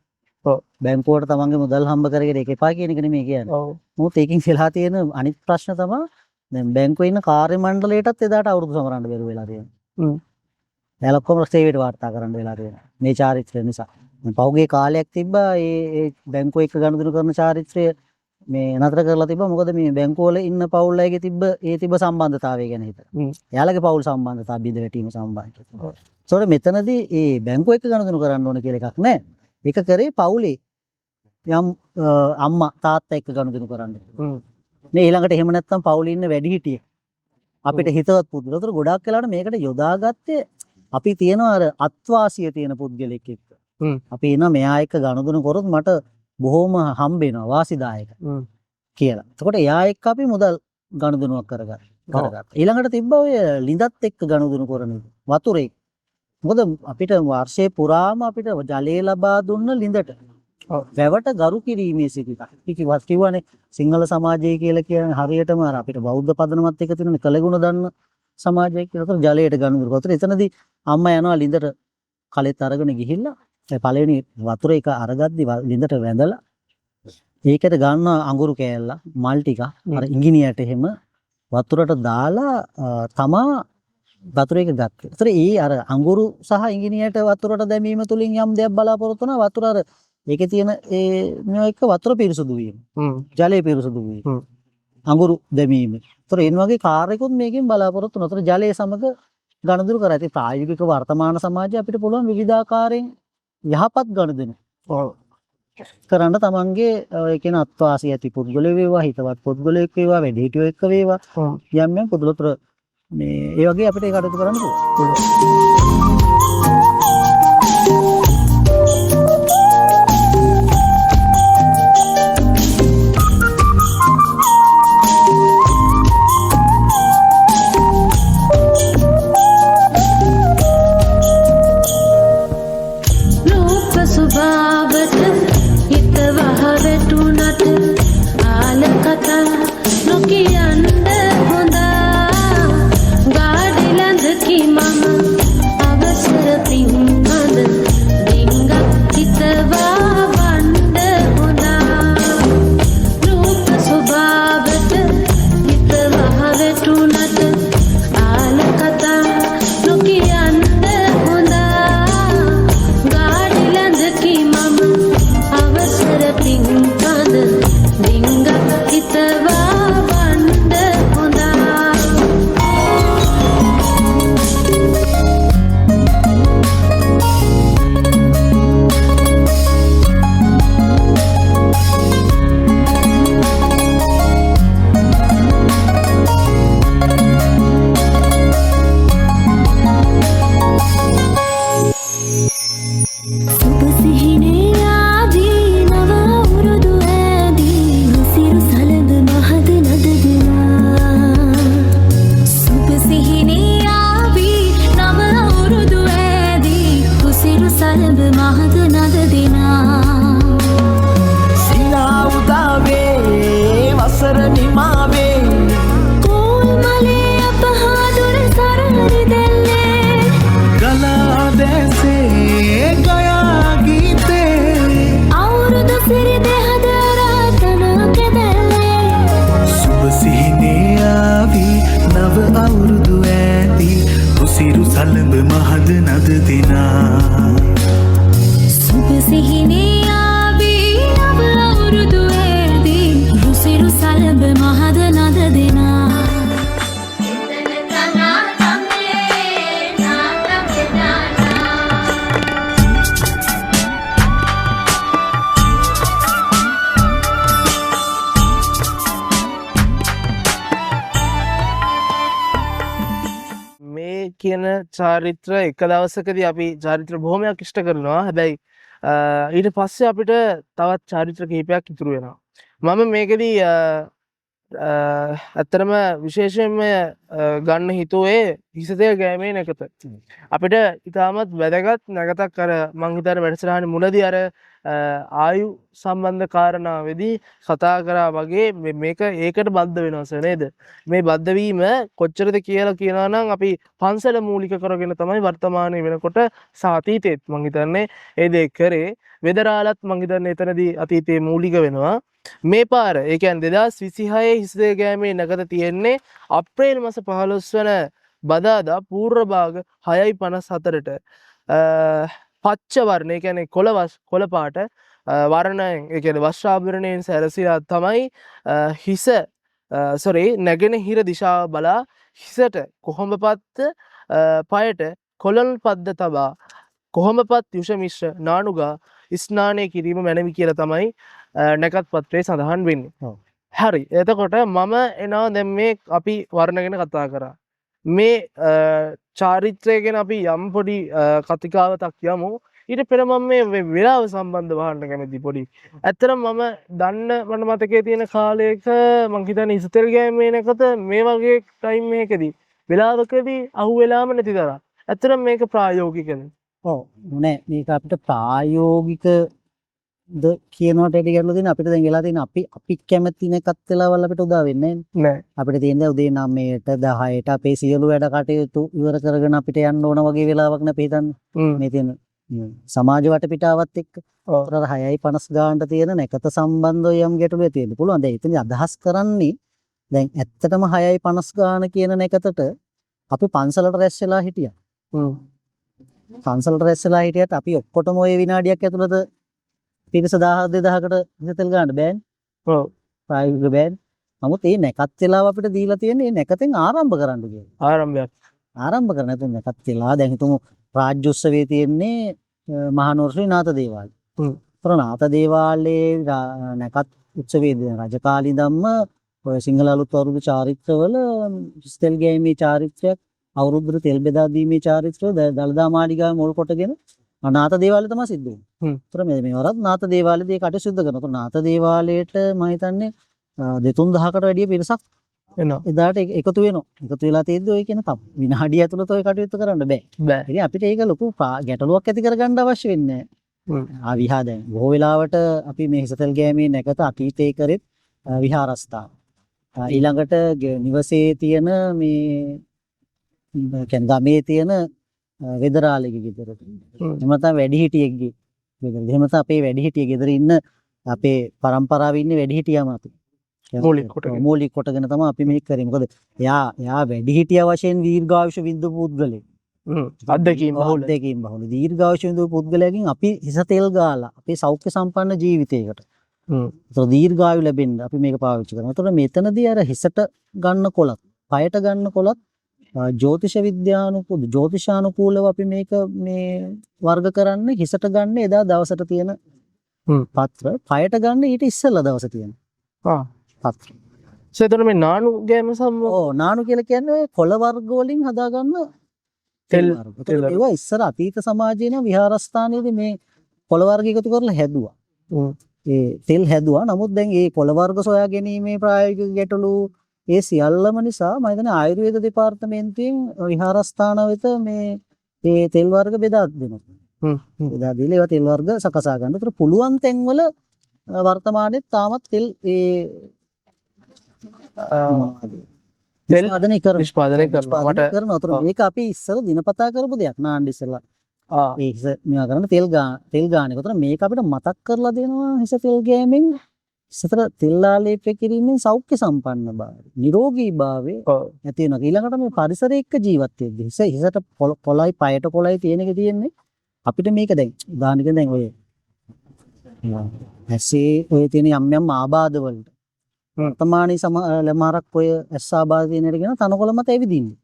ඔව්. බැංකුවට තමන්ගේ මුදල් හම්බ කරගෙන ඒක එපා කියන එක නෙමෙයි කියන්නේ. ඔව්. මොකද ඒකෙන් වෙලා තියෙන අනිත් ප්‍රශ්න තමයි දැන් බැංකුවේ ඉන්න කාර්ය මණ්ඩලයටත් එදාට අවුරුදු සමරන්න බැරුව වෙලා තියෙනවා. හ්ම්. එයාලා ඔක්කොම සේවයට වාර්තා කරන්න වෙලා තියෙනවා. මේ චාරිත්‍රය නිසා. මේ පහුගිය කාලයක් තිබ්බා ඒ බැංකුව එක්ක ගනුදෙනු කරන චාරිත්‍රය මේ නතර කරලා තිබ්බා. මොකද මේ බැංකුව වල ඉන්න පවුල් අයගේ තිබ්බ සම්බන්ධතාවය ගැන හිතලා. හ්ම්. එයාලගේ පවුල් සම්බන්ධතාව බිඳ වැටීම සම්බන්ධතාව. ඒතකොට මෙතනදී මේ බැංකුව එක්ක ගනුදෙනු කරන්න ඕන කියලා එකක් නැහැ. ඒක කරේ පවුලේ යම් අම්මා තාත්තා එක්ක ගනුදෙනු කරන්න. හ්ම්. නේ ඊළඟට එහෙම නැත්නම් පවුලේ ඉන්න වැඩිහිටියෙක් අපිට හිතවත් පුදුල. ඒතර ගොඩාක් වෙලාවට මේකට යොදාගත්තේ අපි තියනවා අර අත්වාසිය තියෙන පුද්ගලෙක් එක්ක. හ්ම්. අපි එනවා මෙයා එක්ක ගනුදෙනු කරොත් මට බොහොම හම්බ වෙනවා වාසිදායක හ්ම්. කියලා. එතකොට එයා එක්ක අපි මුදල් ගනුදෙනුවක් කරගත්තා. ඊළඟට තිබ්බා ඔය ලිඳත් එක්ක ගනුදෙනු කරන වතුරේ. මොකද අපිට වර්ෂේ පුරාම අපිට ජලය ලබා දුන්න ලිඳට වැවට ගරු කිරීමේ සිටික. කිව්වත් කිව්වනේ සිංහල සමාජය කියලා කියන්නේ හරියටම අර අපිට බෞද්ධ පදනමත් එක්ක තියෙන කළගුණ දන්න සමාජයක් කියලා. ඒතර ජලයට ගනුදෙනු කරතර එතනදී අම්මා යනවා ලිඳට කලෙත් අරගෙන ගිහිල්ලා පළවෙනි වතුර එක අරගද්දි ලිඳට වැඳලා ඒකට ගන්න අඟුරු කෑල්ල මල් ටික අර ඉංගිනියට එහෙම වතුරට දාලා තමා වතුර එක ගත්තේ. ඒතර ඒ අර අඟුරු සහ ඉංගිනියට වතුරට දැමීම තුලින් යම් දෙයක් බලාපොරොත්තු වෙනවා. වතුර අර ඒකේ තියෙන ඒ මේ එක වතුර පිරිසුදු වීම. ජලය පිරිසුදු වීම. අඟුරු දැමීම. ඒතර ඒ වගේ කාර්යකුත් මේකෙන් බලාපොරොත්තු වෙනවා. ඒතර ජලය සමග ගනුදෙනු කරා. ඉතින් ප්‍රායෝගික වර්තමාන සමාජයේ අපිට පුළුවන් විවිධාකාරයෙන් යහපත් ගනුදෙනු කරන්න තමන්ගේ ඒ කියන අත්වාසිය ඇති පුද්ගලයෙක් වේවා හිතවත් පුද්ගලයෙක් වේවා වැඩිහිටියෝ එක්ක වේවා යම් යම් පුදුලතර මේ ඒ වගේ අපිට ඒක අඩු කරන්න පුළුවන්. රූප සුභාවට හිත වහවැටුනට ආල කතා නොකියන්න හොඳා ගාඩිලඳකි මම අවසර පින්හඳ රිංගක් හිතවා වණ්ඩ හොඳා රූප සුභාවට හිත වහවැටුනට ආල කතා නොකියන්න හොඳා ගාඩිලඳකි මම අවසර පින්හඳ රිංගක් හිතවා වණ්ඩ හොඳා සුබ සිහිනේ ආදී නව අවුරුදු ඇදී රුසිරු සලඹ මහද නද දෙනා සුබ සිහිනේ ආදී නව අවුරුදු ඇදී රුසිරු සලඹ මහද නද දෙනා සිනා උදාවේ වසර නිමාවේ කෝල් මලේ අපහාදුර සරහරි දෙල්ලේ ගලා දැසේ ගයා ගීතේ අවුරුදු සිරි දෙහද රාතන කෙදල්ලේ සුබ සිහිනේ ආවි නව අවුරුදු ඇති උසිරු සලඹ මහද නද දෙනා සුබ සිහිනේ ආවී නව අවුරුදු ඇදී රුසිරු සලඹ මහද නද දෙනා මේ කියන චාරිත්‍ර එක දවසකදී අපි චාරිත්‍ර බොහොමයක් ඉෂ්ට කරනවා. හැබැයි ඊට පස්සේ අපිට තවත් චාරිත්‍ර කිහිපයක් ඉතුරු වෙනවා. මම මේකෙදී ඇත්තරම විශේෂයෙන්ම ගන්න හිතුවේ හිසතෙල් ගෑමේ නැකත. අපිට ඉතාමත් වැදගත් නැගතක් අර මං හිතන්නේ වැඩසටහනේ මුලදී අර ආයු සම්බන්ධ කාරණාවේදී කතා කරා වගේ මේක ඒකට බද්ධ වෙනවා සර් නේද? මේ බද්ධ වීම කොච්චරද කියලා කියනවා නම් අපි පන්සල මූලික කරගෙන තමයි වර්තමානයේ වෙනකොට සාතීතෙත් මං හිතන්නේ ඒ දේ කරේ. වෙදරාලත් මං හිතන්නේ එතනදී අතීතයේ මූලික වෙනවා. මේ පාර ඒ කියන්නේ 2026 හිසතෙල් ගෑමේ නැකත තියෙන්නේ අප්‍රේල් මාස 15 වන බදාදා පූර්ව භාග 6:54ට පච්ච වර්ණ ඒ කියන්නේ කොළ පාට වර්ණයෙන් ඒ කියන්නේ වස්ත්‍රාභරණයෙන් සැරසිලා තමයි හිස නැගෙනහිර දිශාව බලා හිසට කොහොඹපත්ත පයට කොළන් පද්ද තබා කොහොඹපත් යුෂ මිශ්‍ර නානුගා ස්නානය කිරීම මැනවි කියලා තමයි නැකත් පත්‍රයේ සඳහන් වෙන්නේ. හරි. එතකොට මම එනවා දැන් මේ අපි වර්ණ ගැන කතා කරා. මේ චාරිත්‍රය ගැන අපි යම් පොඩි කතිකාවතක් යමු. ඊට පෙර මම මේ වෙලාව සම්බන්ධව අහන්න කැමතියි පොඩි. ඇත්තටම මම දන්න මට මතකයේ තියෙන කාලයක මං හිතන්නේ හිසතෙල් ගෑමේ නැකත මේ වගේ ටයිම් එකකදී වෙලාවකදී අහුවෙලාම නැති තරම්. ඇත්තටම මේක ප්‍රායෝගිකද? ඔව් නෑ මේක අපිට ප්‍රායෝගිකද කියනවට ඇටි ගැටලුව තියෙන අපිට දැන් වෙලා තියෙන අපි කැමති නැකත් වෙලාවල් අපිට උදා වෙන්නේ නෑ. අපිට තියෙන උදේ 9ට 10ට අපේ සියලු වැඩ කටයුතු ඉවර කරගෙන අපිට යන්න ඕන වගේ වෙලාවක් නේ අපි හිතන්නේ. මේ තියෙන සමාජ වටපිටාවත් එක්ක අර 6:50 ගානට තියෙන නැකත සම්බන්ධව යම් ගැටලුවක් තියෙන්න පුළුවන්. දැන් එතන අදහස් කරන්නේ දැන් ඇත්තටම 6:50 ගාන කියන නැකතට අපි පන්සලට රැස් වෙලා හිටියා. පන්සලට රැස් වෙලා හිටියට අපි ඔක්කොටම ওই විනාඩියක් ඇතුළත පිරිස 1000-2000කට හිසතෙල් ගන්න බෑනේ. ඔව්. ප්‍රායෝගික බෑනේ. නමුත් මේ නැකත් වෙලාව අපිට දීලා තියෙන්නේ මේ නැකතෙන් ආරම්භ කරන්න කියලා. ආරම්භයක්. ආරම්භ කරන්න නැතුව නැකත් වෙලා දැන් හිතමු රාජ්‍ය උත්සවයේ තියෙන්නේ මහනුවර ශ්‍රී නාථ දේවාලය. නාථ දේවාලයේ නැකත් උත්සවයේ රජකාලී ධම්ම ඔය සිංහල අලුත් අවුරුදු චාරිත්‍රවල හිසතෙල් ගෑමේ චාරිත්‍රයක් අවුරුද්දට තෙල් බෙදා දීමේ චාරිත්‍රය දළදා මාලිගාවේ මුල් කොටගෙන නාථ දේවාලය තමයි සිද්ධ වෙන්නේ. ඒතර මේ වරත් නාථ දේවාලයේදී කටයුතු සිද්ධ කරනවා. නාථ දේවාලයට මම හිතන්නේ 2-3000කට වැඩිය පිරිසක් එනවා. එදාට එකතු වෙනවා. එකතු වෙලා තියෙද්දි ඔය කියන තම විනාඩිය ඇතුළත ඔය කටයුතු කරන්න බෑ. ඉතින් අපිට ඒක ලොකු ගැටලුවක් ඇති කරගන්න අවශ්‍ය වෙන්නේ නැහැ. විහා දැන් බොහෝ වෙලාවට අපි මේ හිසතෙල් ගෑමේ නැකත අතීතයේ කරෙත් විහාරස්ථාන. ඊළඟට නිවසේ තියෙන මේ කියන්නේ ගමේ තියෙන වෙදරාලෙගේ ගෙදරට. එහෙම නැත්නම් වැඩිහිටියෙක්ගේ ගෙදර. එහෙම නැත්නම් අපේ වැඩිහිටිය ගෙදර ඉන්න අපේ පරම්පරාවේ ඉන්න වැඩිහිටියම අපි මූලික කොටගෙන තමයි අපි මේක කරේ. මොකද එයා වැඩිහිටිය වශයෙන් දීර්ඝායුෂ විඳපු පුද්ගලෙක්. අත්දැකීම් බහුල දීර්ඝායුෂ විඳපු පුද්ගලයාගෙන් අපි හිසතෙල් ගාලා අපේ සෞඛ්‍ය සම්පන්න ජීවිතයකට. ඒතර දීර්ඝායු ලැබෙන්න අපි මේක පාවිච්චි කරනවා. ඒතර මෙතනදී අර හිසට ගන්න කොලත්, පයට ගන්න කොලත් ජ්‍යොතිෂානුකූලව අපි මේක මේ වර්ග කරන්නේ හිසට ගන්න එදා දවසට තියෙන පත්‍ර, පයට ගන්න ඊට ඉස්සෙල්ලා දවසේ තියෙන පත්‍ර. එතකොට මේ නානු ගෑම නානු කියලා කියන්නේ ඔය කොළ වර්ග වලින් හදාගන්න තෙල් වර්ග. ඒවා ඉස්සර අතීත සමාජයේ නම් විහාරස්ථානයේදී මේ කොළ වර්ග එකතු කරලා හැදුවා. ඒ තෙල් හැදුවා. නමුත් දැන් මේ කොළ වර්ග සොයා ගැනීමේ ප්‍රායෝගික ගැටලු ඒ සියල්ලම නිසා මම හිතන්නේ ආයුර්වේද දෙපාර්තමේන්තුවෙන් විහාරස්ථාන වෙත මේ තෙල් වර්ග බෙදා දෙනවා. බෙදා දීලා ඒවා තෙල් වර්ග සකසා ගන්න. ඒතර පුළුවන් තැන්වල වර්තමානයේ තාමත් තෙල් නිෂ්පාදනය කරනවා. ඒතර මේක අපි ඉස්සර දිනපතා කරපු දෙයක් නාන්න ඉස්සලා. ඒ මේවා කරන තෙල් ගාන එක. ඒතර මේක අපිට මතක් කරලා දෙනවා හිස තෙල් ගෑමෙන් ඉස්සතර තෙල් ආලේප කිරීමෙන් සෞඛ්‍ය සම්පන්න භාවය, නිරෝගී භාවය ඇති වෙනවා. ඊළඟට මේ පරිසරය එක්ක ජීවත් වෙද්දී හිසට කොළයි පයට කොළයි තියෙන එක තියෙන්නේ අපිට මේක දැන් උදාහරණයක් දැන් ඔය ඇසේ ඔය තියෙන යම් ආබාධ වලට වර්තමානයේ සමහරක් ඔය ඇස් ආබාධ තියෙන එකගෙන තනකොළ මත ඇවිදින්නේ.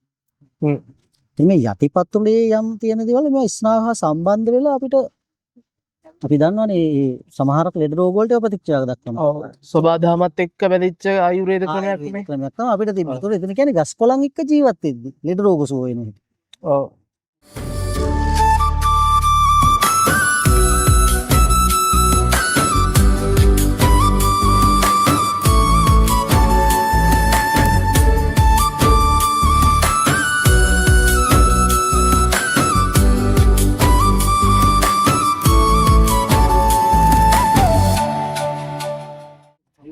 ඉතින් මේ යටිපතුලේ යම් තියෙන දේවල් මේ ස්නායු හා සම්බන්ධ වෙලා අපිට අපි දන්නවනේ සමහරක් ලෙඩ රෝග වලට ප්‍රතික්‍රියාවක් දක්වනවා. ඔව්. සබාධමත් එක්ක බැඳිච්ච ආයුර්වේද ක්‍රමයක් නේ. ක්‍රමයක් තමයි අපිට තිබෙන්නේ. ඒතකොට එතන කියන්නේ ගස් කොළන් එක්ක ජීවත් වෙද්දී ලෙඩ රෝග සුව වෙන හැටි. ඔව්.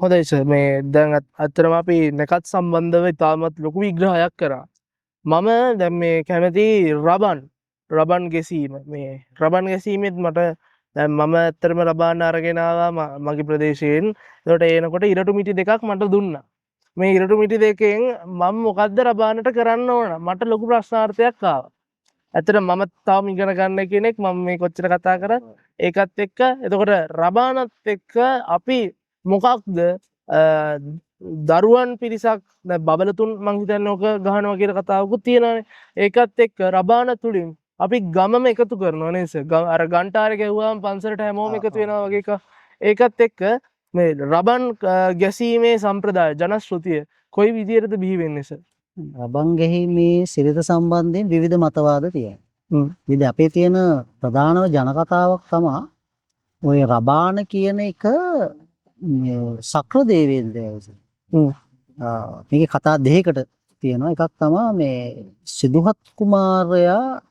හොඳයි සර් මේ දැන් අත්‍තරම අපි නැකත් සම්බන්ධව ඉතාමත් ලොකු විග්‍රහයක් කරා. මම දැන් මේ කැමති රබන් ගැසීම මේ රබන් ගැසීමෙත් මට දැන් මම ඇත්තටම රබාන අරගෙන ආවා මගේ ප්‍රදේශයෙන්. ඒකට එනකොට ඉරටු මිටි දෙකක් මට දුන්නා. මේ ඉරටු මිටි දෙකෙන් මම මොකද්ද රබානට කරන්න ඕන? මට ලොකු ප්‍රශ්නාර්ථයක් ආවා. ඇත්තට මම තාම ඉගෙන ගන්න කෙනෙක් මම මේ කොච්චර කතා කරත් ඒකත් එක්ක එතකොට රබානත් එක්ක අපි මොකක්ද දරුවන් පිරිසක් බබලතුන් මං හිතන්නේ ඕක ගහනවා කියන කතාවකුත් තියෙනවානේ. ඒකත් එක්ක රබාන තුලින් අපි ගමම එකතු කරනවා නේද සර්? අර ගන්ටාරේ ගැහුවාම පන්සලට හැමෝම එකතු වෙනවා වගේ එක. ඒකත් එක්ක මේ රබන් ගැසීමේ සම්ප්‍රදාය ජනශ්‍රුතිය කොයි විදියටද බිහි වෙන්නේ සර්? රබන් ගැහිීමේ සිරිත සම්බන්ධයෙන් විවිධ මතවාද තියෙනවා. විවිධ අපේ තියෙන ප්‍රධානම ජනකතාවක් තමයි ওই රබාන කියන එක සක්‍ර දේවේන්ද්‍රයයි. මේකේ කතා දෙකකට තියෙනවා. එකක් තමයි මේ සිදුහත් කුමාරයා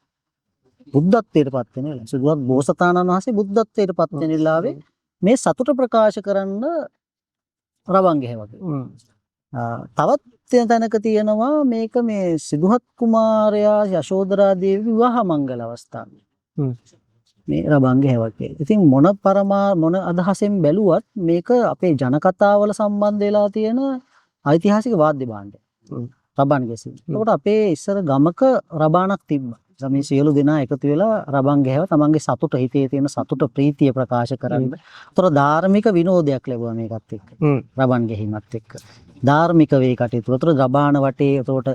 බුද්ධත්වයට පත් වෙන වෙලාව. සිදුහත් බෝසතාණන් වහන්සේ බුද්ධත්වයට පත් වෙන වෙලාවේ මේ සතුට ප්‍රකාශ කරන්න රබන් ගැහුවා. තවත් තැනක තියෙනවා මේක මේ සිදුහත් කුමාරයා යශෝදරා දේවී විවාහ මංගල අවස්ථාවේ. මේ රබන් ගැහුවා කියලා. ඉතින් මොන අදහසෙන් බැලුවත් මේක අපේ ජනකතාවල සම්බන්ධ වෙලා තියෙන ඓතිහාසික වාද්‍ය භාණ්ඩය. රබන් ගැසීම. ඒකට අපේ ඉස්සර ගමක රබානක් තිබ්බා. මේ සියලු දෙනා එකතු වෙලා රබන් ගැහුවා තමන්ගේ සතුට හිතේ තියෙන සතුට ප්‍රීතිය ප්‍රකාශ කරන්න. ඒතර ධාර්මික විනෝදයක් ලැබුවා මේකත් එක්ක. රබන් ගැහිමත් එක්ක. ධාර්මික වේ කටයුතු. ඒතර රබාන වටේ ඒතකොට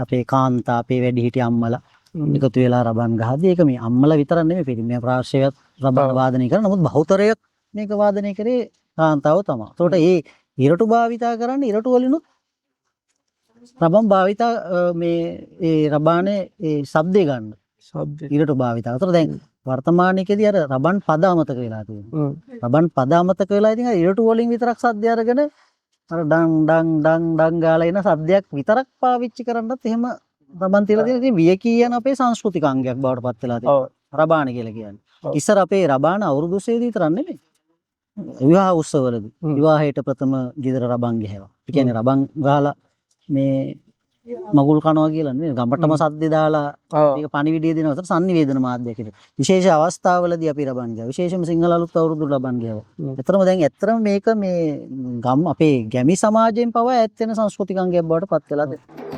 අපේ කාන්තා අපේ වැඩිහිටි අම්මලා එකතු වෙලා රබන් ගහද්දී ඒක මේ අම්මලා විතර නෙමෙයි පිරිමි ප්‍රාශ්‍රයත් රබන් වාදනය කරන. නමුත් බහුතරයක් මේක වාදනය කරේ කාන්තාව තමයි. ඒතකොට ඒ ඉරටු භාවිතා කරන්නේ ඉරටු වලිනුත් රබන් භාවිතා මේ ඒ රබානේ ඒ ශබ්දේ ගන්න. ඉරටු භාවිතා. ඒතර දැන් වර්තමානයේදී අර රබන් පද අමතක වෙලා තියෙනවා. රබන් පද අමතක වෙලා ඉතින් ඉරටු වලින් විතරක් සද්ද අරගෙන අර ඩං ගාලා එන සද්දයක් විතරක් පාවිච්චි කරන්නත් එහෙම රබන් තියලා තියෙන ඉතින් වියකී යන අපේ සංස්කෘතික අංගයක් බවට පත් වෙලා තියෙනවා. රබාන කියලා කියන්නේ. ඉස්සර අපේ රබාන අවුරුදු 100 විතර නෙමෙයි. විවාහ උත්සවවලදී විවාහයට ප්‍රථම ගෙදර රබන් ගැහුවා. ඒ කියන්නේ රබන් ගහලා මේ මගුල් කනවා කියලා නෙවෙයි ගමටම සද්ද දාලා මේක පණිවිඩය දෙනවා. ඒතර sannivedana මාධ්‍යයක් විදිහට. විශේෂ අවස්ථාවලදී අපි රබන් ගැහුවා. විශේෂයෙන්ම සිංහල අලුත් අවුරුදු රබන් ගැහුවා. ඒතරම දැන් ඇත්තටම මේක මේ ගම් අපේ ගැමි සමාජයෙන් පවා ඈත් වෙන සංස්කෘතික අංගයක් බවට පත් වෙලා තියෙනවා.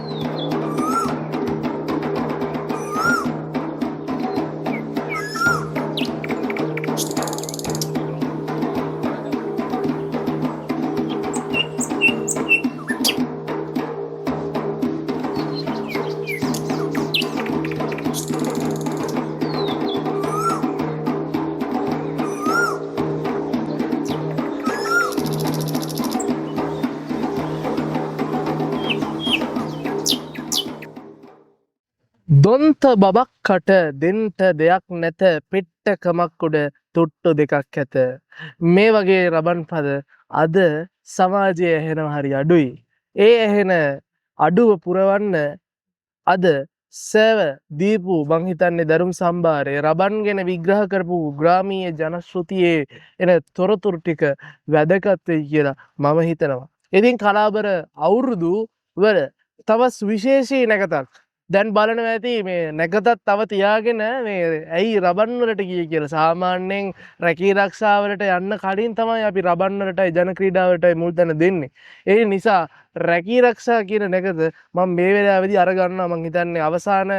දොන්ත බබක්කට දෙන්ට දෙයක් නැත පෙට්ටකමක් උඩ තුට්ටු දෙකක් ඇත. මේ වගේ රබන් පද අද සමාජයේ ඇහෙනවා හරි අඩුයි. ඒ ඇහෙන අඩුව පුරවන්න අද සෑව දීපු මං හිතන්නේ දරුම් සම්භාරය රබන් ගැන විග්‍රහ කරපු ග්‍රාමීය ජනශ්‍රුතියේ එන තොරතුරු ටික වැදගත් වෙයි කියලා මම හිතනවා. ඉතින් කලාබර අවුරුදු වල තවත් විශේෂී නැකතක් දැන් බලනවා ඇති මේ නැකතත් තව තියාගෙන මේ ඇයි රබන් වලට ගියේ කියලා. සාමාන්‍යයෙන් රැකී ආරක්ෂාවලට යන්න කලින් තමයි අපි රබන් වලටයි ජන ක්‍රීඩාවලටයි මුල් තැන දෙන්නේ. ඒ නිසා රැකී ආරක්ෂා කියන නැකත මම මේ වෙලාවේදී අර ගන්නවා. මං හිතන්නේ අවසාන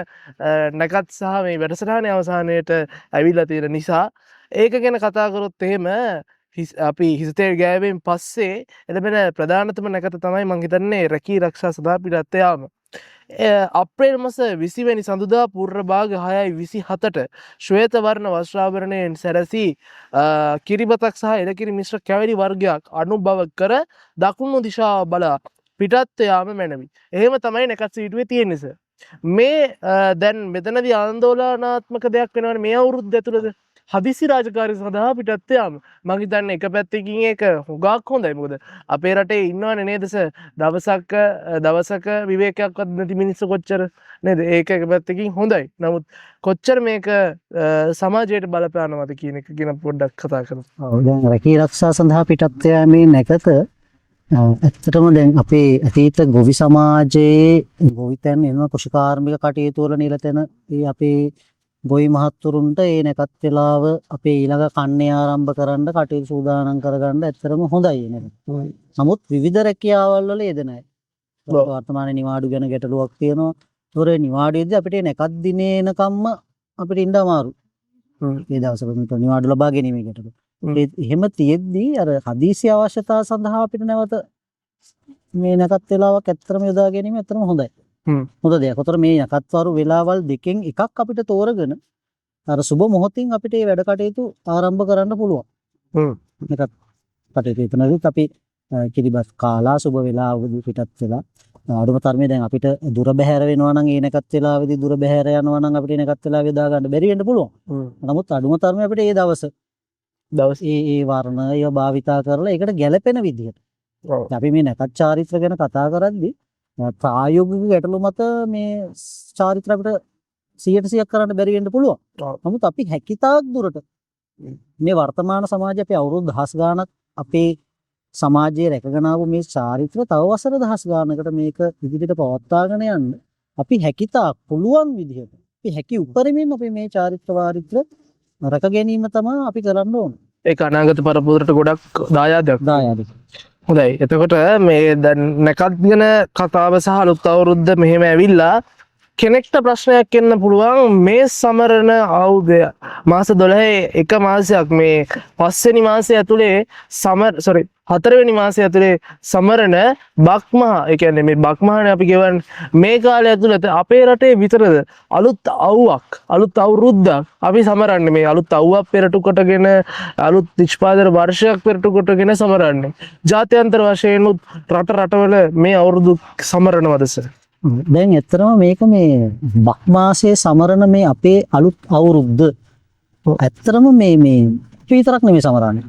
නැකත් සහ මේ වැඩසටහනේ අවසානයේට ඇවිල්ලා තියෙන නිසා ඒක ගැන කතා කරොත් එහෙම අපි හිසතේ ගෑවෙන් පස්සේ එළඹෙන ප්‍රධානතම නැකත තමයි මං හිතන්නේ රැකී ආරක්ෂා සඳහා පිටත් යාම. අප්‍රේල් මාස 20 වෙනි සඳුදා පූර්ව භාග 6:27ට ශ්වේත වර්ණ වස්ත්‍රාභරණයෙන් සැරසී කිරිබතක් සහ එළකිරි මිශ්‍ර කැවිලි වර්ගයක් අනුභව කර දකුණු දිශාව බලා පිටත් යාම මැනවි. එහෙම තමයි නැකත් සීටුවේ තියෙන්නේ සර්. මේ දැන් මෙතනදී ආందోලනාත්මක දෙයක් වෙනවනේ මේ අවුරුද්ද ඇතුළත හදිසි රාජකාරී සඳහා පිටත් යාම. මම හිතන්නේ එක පැත්තකින් ඒක හුඟක් හොඳයි. මොකද අපේ රටේ ඉන්නවනේ නේද සර් දවසක විවේකයක්වත් නැති මිනිස්සු කොච්චර නේද? ඒක එක පැත්තකින් හොඳයි. නමුත් කොච්චර මේක සමාජයට බලපානවද කියන එක ගැන පොඩ්ඩක් කතා කරමු. ඔව් දැන් රැකී ආරක්ෂා සඳහා පිටත් යාමේ නැකත ඇත්තටම දැන් අපේ අතීත ගොවි සමාජයේ ගොවිතැන් එන කෘෂිකාර්මික කටයුතු වල නිරතන ඒ අපේ ගොවි මහත්තුරුන්ට ඒ නැකත් වෙලාව අපේ ඊළඟ කන්නේ ආරම්භ කරන්න කටයුතු සූදානම් කරගන්න ඇත්තටම හොඳයි නේද? නමුත් විවිධ රැකියාවල් වල යෙදෙන අය. වර්තමානයේ නිවාඩු ගැන ගැටලුවක් තියෙනවා. ඒතොර නිවාඩුවේදී අපිට නැකත් දිනේ එනකම්ම අපිට ඉන්න අමාරුයි. ඒ දවස්වල මේක නිවාඩු ලබා ගැනීම ගැටලුව. එහෙම තියෙද්දී අර හදිසි අවශ්‍යතාව සඳහා අපිට නැවත මේ නැකත් වෙලාවක් ඇත්තටම යොදා ගැනීම ඇත්තටම හොඳයි. හොඳ දෙයක්. උතර මේ නැකත් වරු වෙලාවල් දෙකෙන් එකක් අපිට තෝරගෙන අර සුබ මොහොතින් අපිට මේ වැඩ කටයුතු ආරම්භ කරන්න පුළුවන්. නැකත් කටයුතු එතනදිත් අපි කිරිබත් කාලා සුබ වෙලාවදී පිටත් වෙලා අඩුම තරමේ දැන් අපිට දුර බැහැර වෙනවා නම් ඒ නැකත් වෙලාවේදී දුර බැහැර යනවා නම් අපිට නැකත් වෙලාව යොදා ගන්න බැරි වෙන්න පුළුවන්. නමුත් අඩුම තරමේ අපිට ඒ දවස් ඒ වර්ණ ඒවා භාවිතා කරලා ඒකට ගැළපෙන විදිහට. අපි මේ නැකත් චාරිත්‍ර ගැන කතා කරද්දී ප්‍රායෝගික ගැටලු මත මේ චාරිත්‍ර අපිට 100% කරන්න බැරි වෙන්න පුළුවන්. නමුත් අපි හැකියතාක් දුරට මේ වර්තමාන සමාජයේ අපි අවුරුදු දහස් ගාණක් අපේ සමාජයේ රැකගෙන ආපු මේ චාරිත්‍ර තව වසර දහස් ගාණකට මේක ඉදිරියට පවත්වාගෙන යන්න අපි හැකියතාක් පුළුවන් විදිහට අපි හැකි උපරිමයෙන් අපි මේ චාරිත්‍ර වාරිත්‍ර රැක ගැනීම තමයි අපි කරන්න ඕනේ. ඒක අනාගත පරපුරට ගොඩක් දායාදයක්. හොඳයි. එතකොට මේ දැන් නැකත් ගැන කතාව සහ අලුත් අවුරුද්ද මෙහෙම ඇවිල්ලා කෙනෙක්ට ප්‍රශ්නයක් එන්න පුළුවන් මේ සමරන අවුරුද්ද මාස 12 එක මාසයක් මේ 5 වෙනි මාසය ඇතුලේ හතරවෙනි මාසය ඇතුලේ සමරන බක්මහා ඒ කියන්නේ මේ බක්මහානේ අපි ගෙවන්නේ මේ කාලය ඇතුළත අපේ රටේ විතරද අලුත් අවුවක් අලුත් අවුරුද්දක් අපි සමරන්නේ මේ අලුත් අවුවක් පෙරටු කොටගෙන අලුත් නිෂ්පාදන වර්ෂයක් පෙරටු කොටගෙන සමරන්නේ ජාත්‍යන්තර වශයෙන් රට රටවල මේ අවුරුදු සමරනවද සර්? දැන් ඇත්තටම මේක මේ බක් මාසයේ සමරන මේ අපේ අලුත් අවුරුද්ද ඇත්තටම මේ විතරක් නෙමෙයි සමරන්නේ.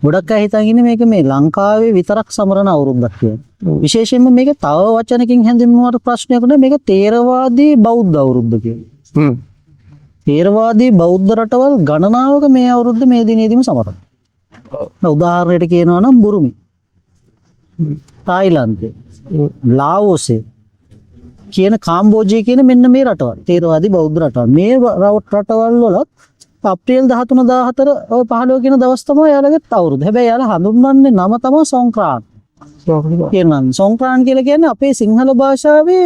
ගොඩක් අය හිතන් ඉන්නේ මේක මේ ලංකාවේ විතරක් සමරන අවුරුද්දක් කියලා. විශේෂයෙන්ම මේක තව වචනකින් හැඳින්වුවාට ප්‍රශ්නයක් නෑ මේක තේරවාදී බෞද්ධ අවුරුද්ද කියලා. තේරවාදී බෞද්ධ රටවල් ගණනාවක මේ අවුරුද්ද මේ දිනේදීම සමරනවා. උදාහරණයක් කියනවා නම් බුරුමි, තායිලන්තේ, ලාओසේ කියන කාම්බෝජිය කියන මෙන්න මේ රටවල් තේරවාදී බෞද්ධ රටවල්. මේ රටවල් වලත් අප්‍රේල් 13 14 ඔය 15 කියන දවස් තමයි යාළගේ අවුරුද්ද. හැබැයි යාළ හඳුන්වන්නේ නම තමයි සංක්‍රාන්ත. කියනවා සංක්‍රාන්ත කියලා කියන්නේ අපේ සිංහල භාෂාවේ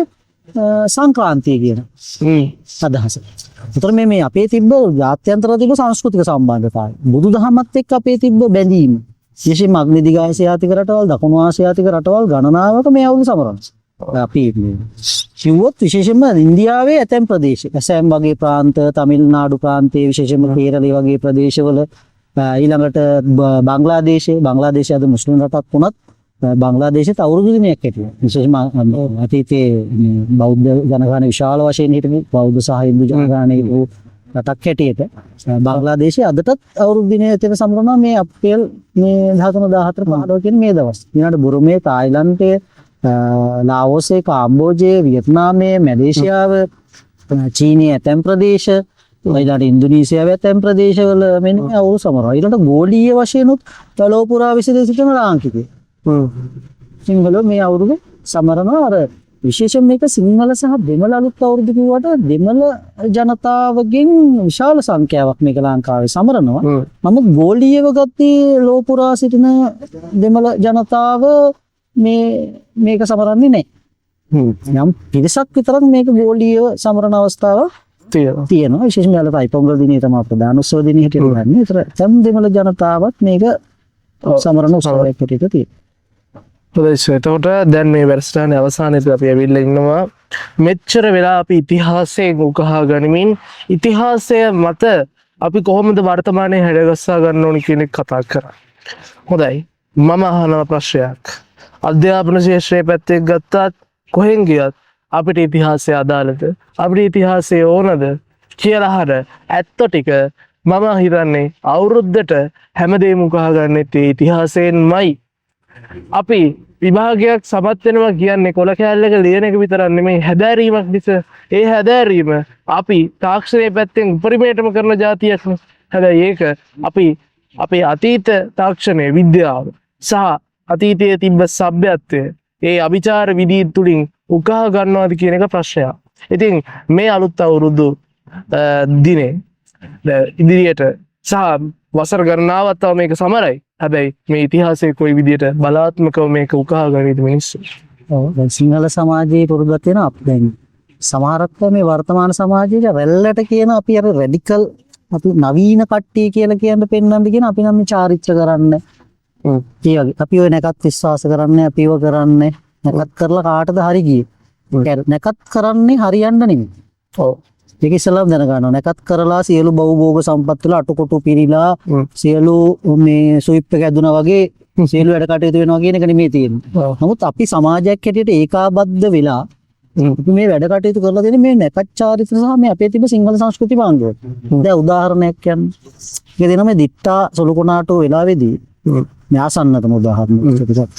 සංක්‍රාන්තිය කියන අදහස. උතර මේ අපේ තිබ්බ ජාත්‍යන්තර තිබ්බ සංස්කෘතික සම්බන්ධතාවය. බුදුදහමත් එක්ක අපේ තිබ්බ බැඳීම. විශේෂයෙන්ම අග්නිදිග ආසියාතික රටවල්, දකුණු ආසියාතික රටවල් ගණනාවක මේ අවුරුදු සමරනවා. අපි කිව්වොත් විශේෂයෙන්ම ඉන්දියාවේ ඇතැම් ප්‍රදේශ ඇසෑම් වගේ ප්‍රාන්ත, තමිල්නාඩු ප්‍රාන්තයේ විශේෂයෙන්ම කේරළේ වගේ ප්‍රදේශවල ඊළඟට බංග්ලාදේශයේ අද මුස්ලිම් රටක් වුණත් බංග්ලාදේශෙත් අවුරුදු දිනයක් හිටියා. විශේෂයෙන්ම අතීතයේ බෞද්ධ ජනගහනය විශාල වශයෙන් හිටපු බෞද්ධ සහ හින්දු ජනගහනය රටක් හැටියට බංග්ලාදේශයේ අදටත් අවුරුදු දිනය ඇතුළත සමරනවා මේ අප්‍රේල් මේ 13 14 15 කියන මේ දවස්. ඊළඟට බුරුමේ, තායිලන්තයේ, ලාओසේ, කාම්බෝජයේ, වියට්නාමයේ, මැලේසියාව, චීනයේ ඇතැම් ප්‍රදේශ, ඊළඟට ඉන්දුනීසියාවේ ඇතැම් ප්‍රදේශවල මෙන්න අවුරුදු සමරනවා. ඊළඟට ගෝලීය වශයෙන් උත් ලෝක පුරා විසිරී සිටින ලාංකිකයෝ. සිංහලෝ මේ අවුරුදු සමරනවා. අර විශේෂයෙන් මේක සිංහල සහ දෙමළ අලුත් අවුරුදු කිව්වට දෙමළ ජනතාවගෙන් විශාල සංඛ්‍යාවක් මේක ලංකාවේ සමරනවා. නමුත් ගෝලීයව ගත්තී ලෝක පුරා සිටින දෙමළ ජනතාව මේක සමරන්නේ නැහැ. යම් පිරිසක් විතරක් මේක ගෝලීයව සමරන අවස්ථාවක් තියෙනවා. විශේෂයෙන්ම යාළ තයිපොංගල් දිනේ තමයි ප්‍රධාන උත්සව දිනේ හිටියට ගන්න. ඒතර තම දෙමළ ජනතාවත් මේක සමරන උත්සවයක් හැටියට තියෙනවා. එතකොට දැන් මේ වැඩසටහනේ අවසානයේදී අපි ඇවිල්ලා ඉන්නවා මෙච්චර වෙලා අපි ඉතිහාසයෙන් උකහා ගනිමින් ඉතිහාසය මත අපි කොහොමද වර්තමානයේ හැඩගස්සා ගන්න ඕනි කියන එක කතා කරා. හොඳයි. මම අහන ප්‍රශ්නයක්. අධ්‍යාපන ශාස්ත්‍රයේ පැත්තෙන් ගත්තත් කොහෙන් ගියත් අපිට ඉතිහාසය අදාළද? අපිට ඉතිහාසය ඕනද කියලා අහන ඇත්ත ටික මම හිතන්නේ අවුරුද්දට හැමදේම උකහා ගන්නෙත් ඉතිහාසයෙන්මයි. අපි විභාගයක් සමත් වෙනවා කියන්නේ කොළ කෑල්ලක ලියන එක විතරක් නෙමෙයි හැදෑරීමක් නිසා. ඒ හැදෑරීම අපි තාක්ෂණයේ පැත්තෙන් උපරිමයටම කරන જાතියක් නේ. හැබැයි ඒක අපි අපේ අතීත තාක්ෂණයේ විද්‍යාව සහ අතීතයේ තිබ්බ සભ්‍යත්වය ඒ අවිචාර විධි තුලින් උකහා ගන්නවාද කියන එක ප්‍රශ්නයක්. ඉතින් මේ අලුත් අවුරුදු දිනේ ඉදිරියට සහ වසර ගණනාවක් තව මේක සමරයි. හැබැයි මේ ඉතිහාසයේ කොයි විදියට බලාත්මකව මේක උකහා ගන්නේද මිනිස්සු. ඔව් දැන් සිංහල සමාජයේ පුරුද්දක් තියෙනවා. දැන් සමහරක් මේ වර්තමාන සමාජයේ රැල්ලට කියන අපි අර රැඩිකල් අපි නවීන කට්ටිය කියලා කියන්න පෙන්වන්න කියන අපි නම් මේ චාරිත්‍ර කරන්නේ. ඒ වගේ අපි ඔය නැකත් විශ්වාස කරන්නේ අපිව කරන්නේ නැකත් කරලා කාටද හරි ගියේ. නැකත් කරන්නේ හරියන්න නෙමෙයි. ඔව්. ඒක ඉස්සෙල්ලාම දැනගන්නවා. නැකත් කරලා සියලු බහුභෝග සම්පත් වල අටකොටු පිරීලා සියලු මේ සුයිප් එක ඇදුනා වගේ සියලු වැඩ කටයුතු වෙනවා කියන එක නෙමෙයි තියෙන්නේ. නමුත් අපි සමාජයක් හැටියට ඒකාබද්ධ වෙලා අපි මේ වැඩ කටයුතු කරලා දෙන්නේ මේ නැකත් චාරිත්‍ර සහ මේ අපේ තිබෙන සිංහල සංස්කෘති භාණ්ඩවල. දැන් උදාහරණයක් කියන්නේ. ඒක දෙනවා මේ දිට්ටා සොලුකොනාටෝ වෙලාවේදී මේ ආසන්නතම උදාහරණයක් විදිහට.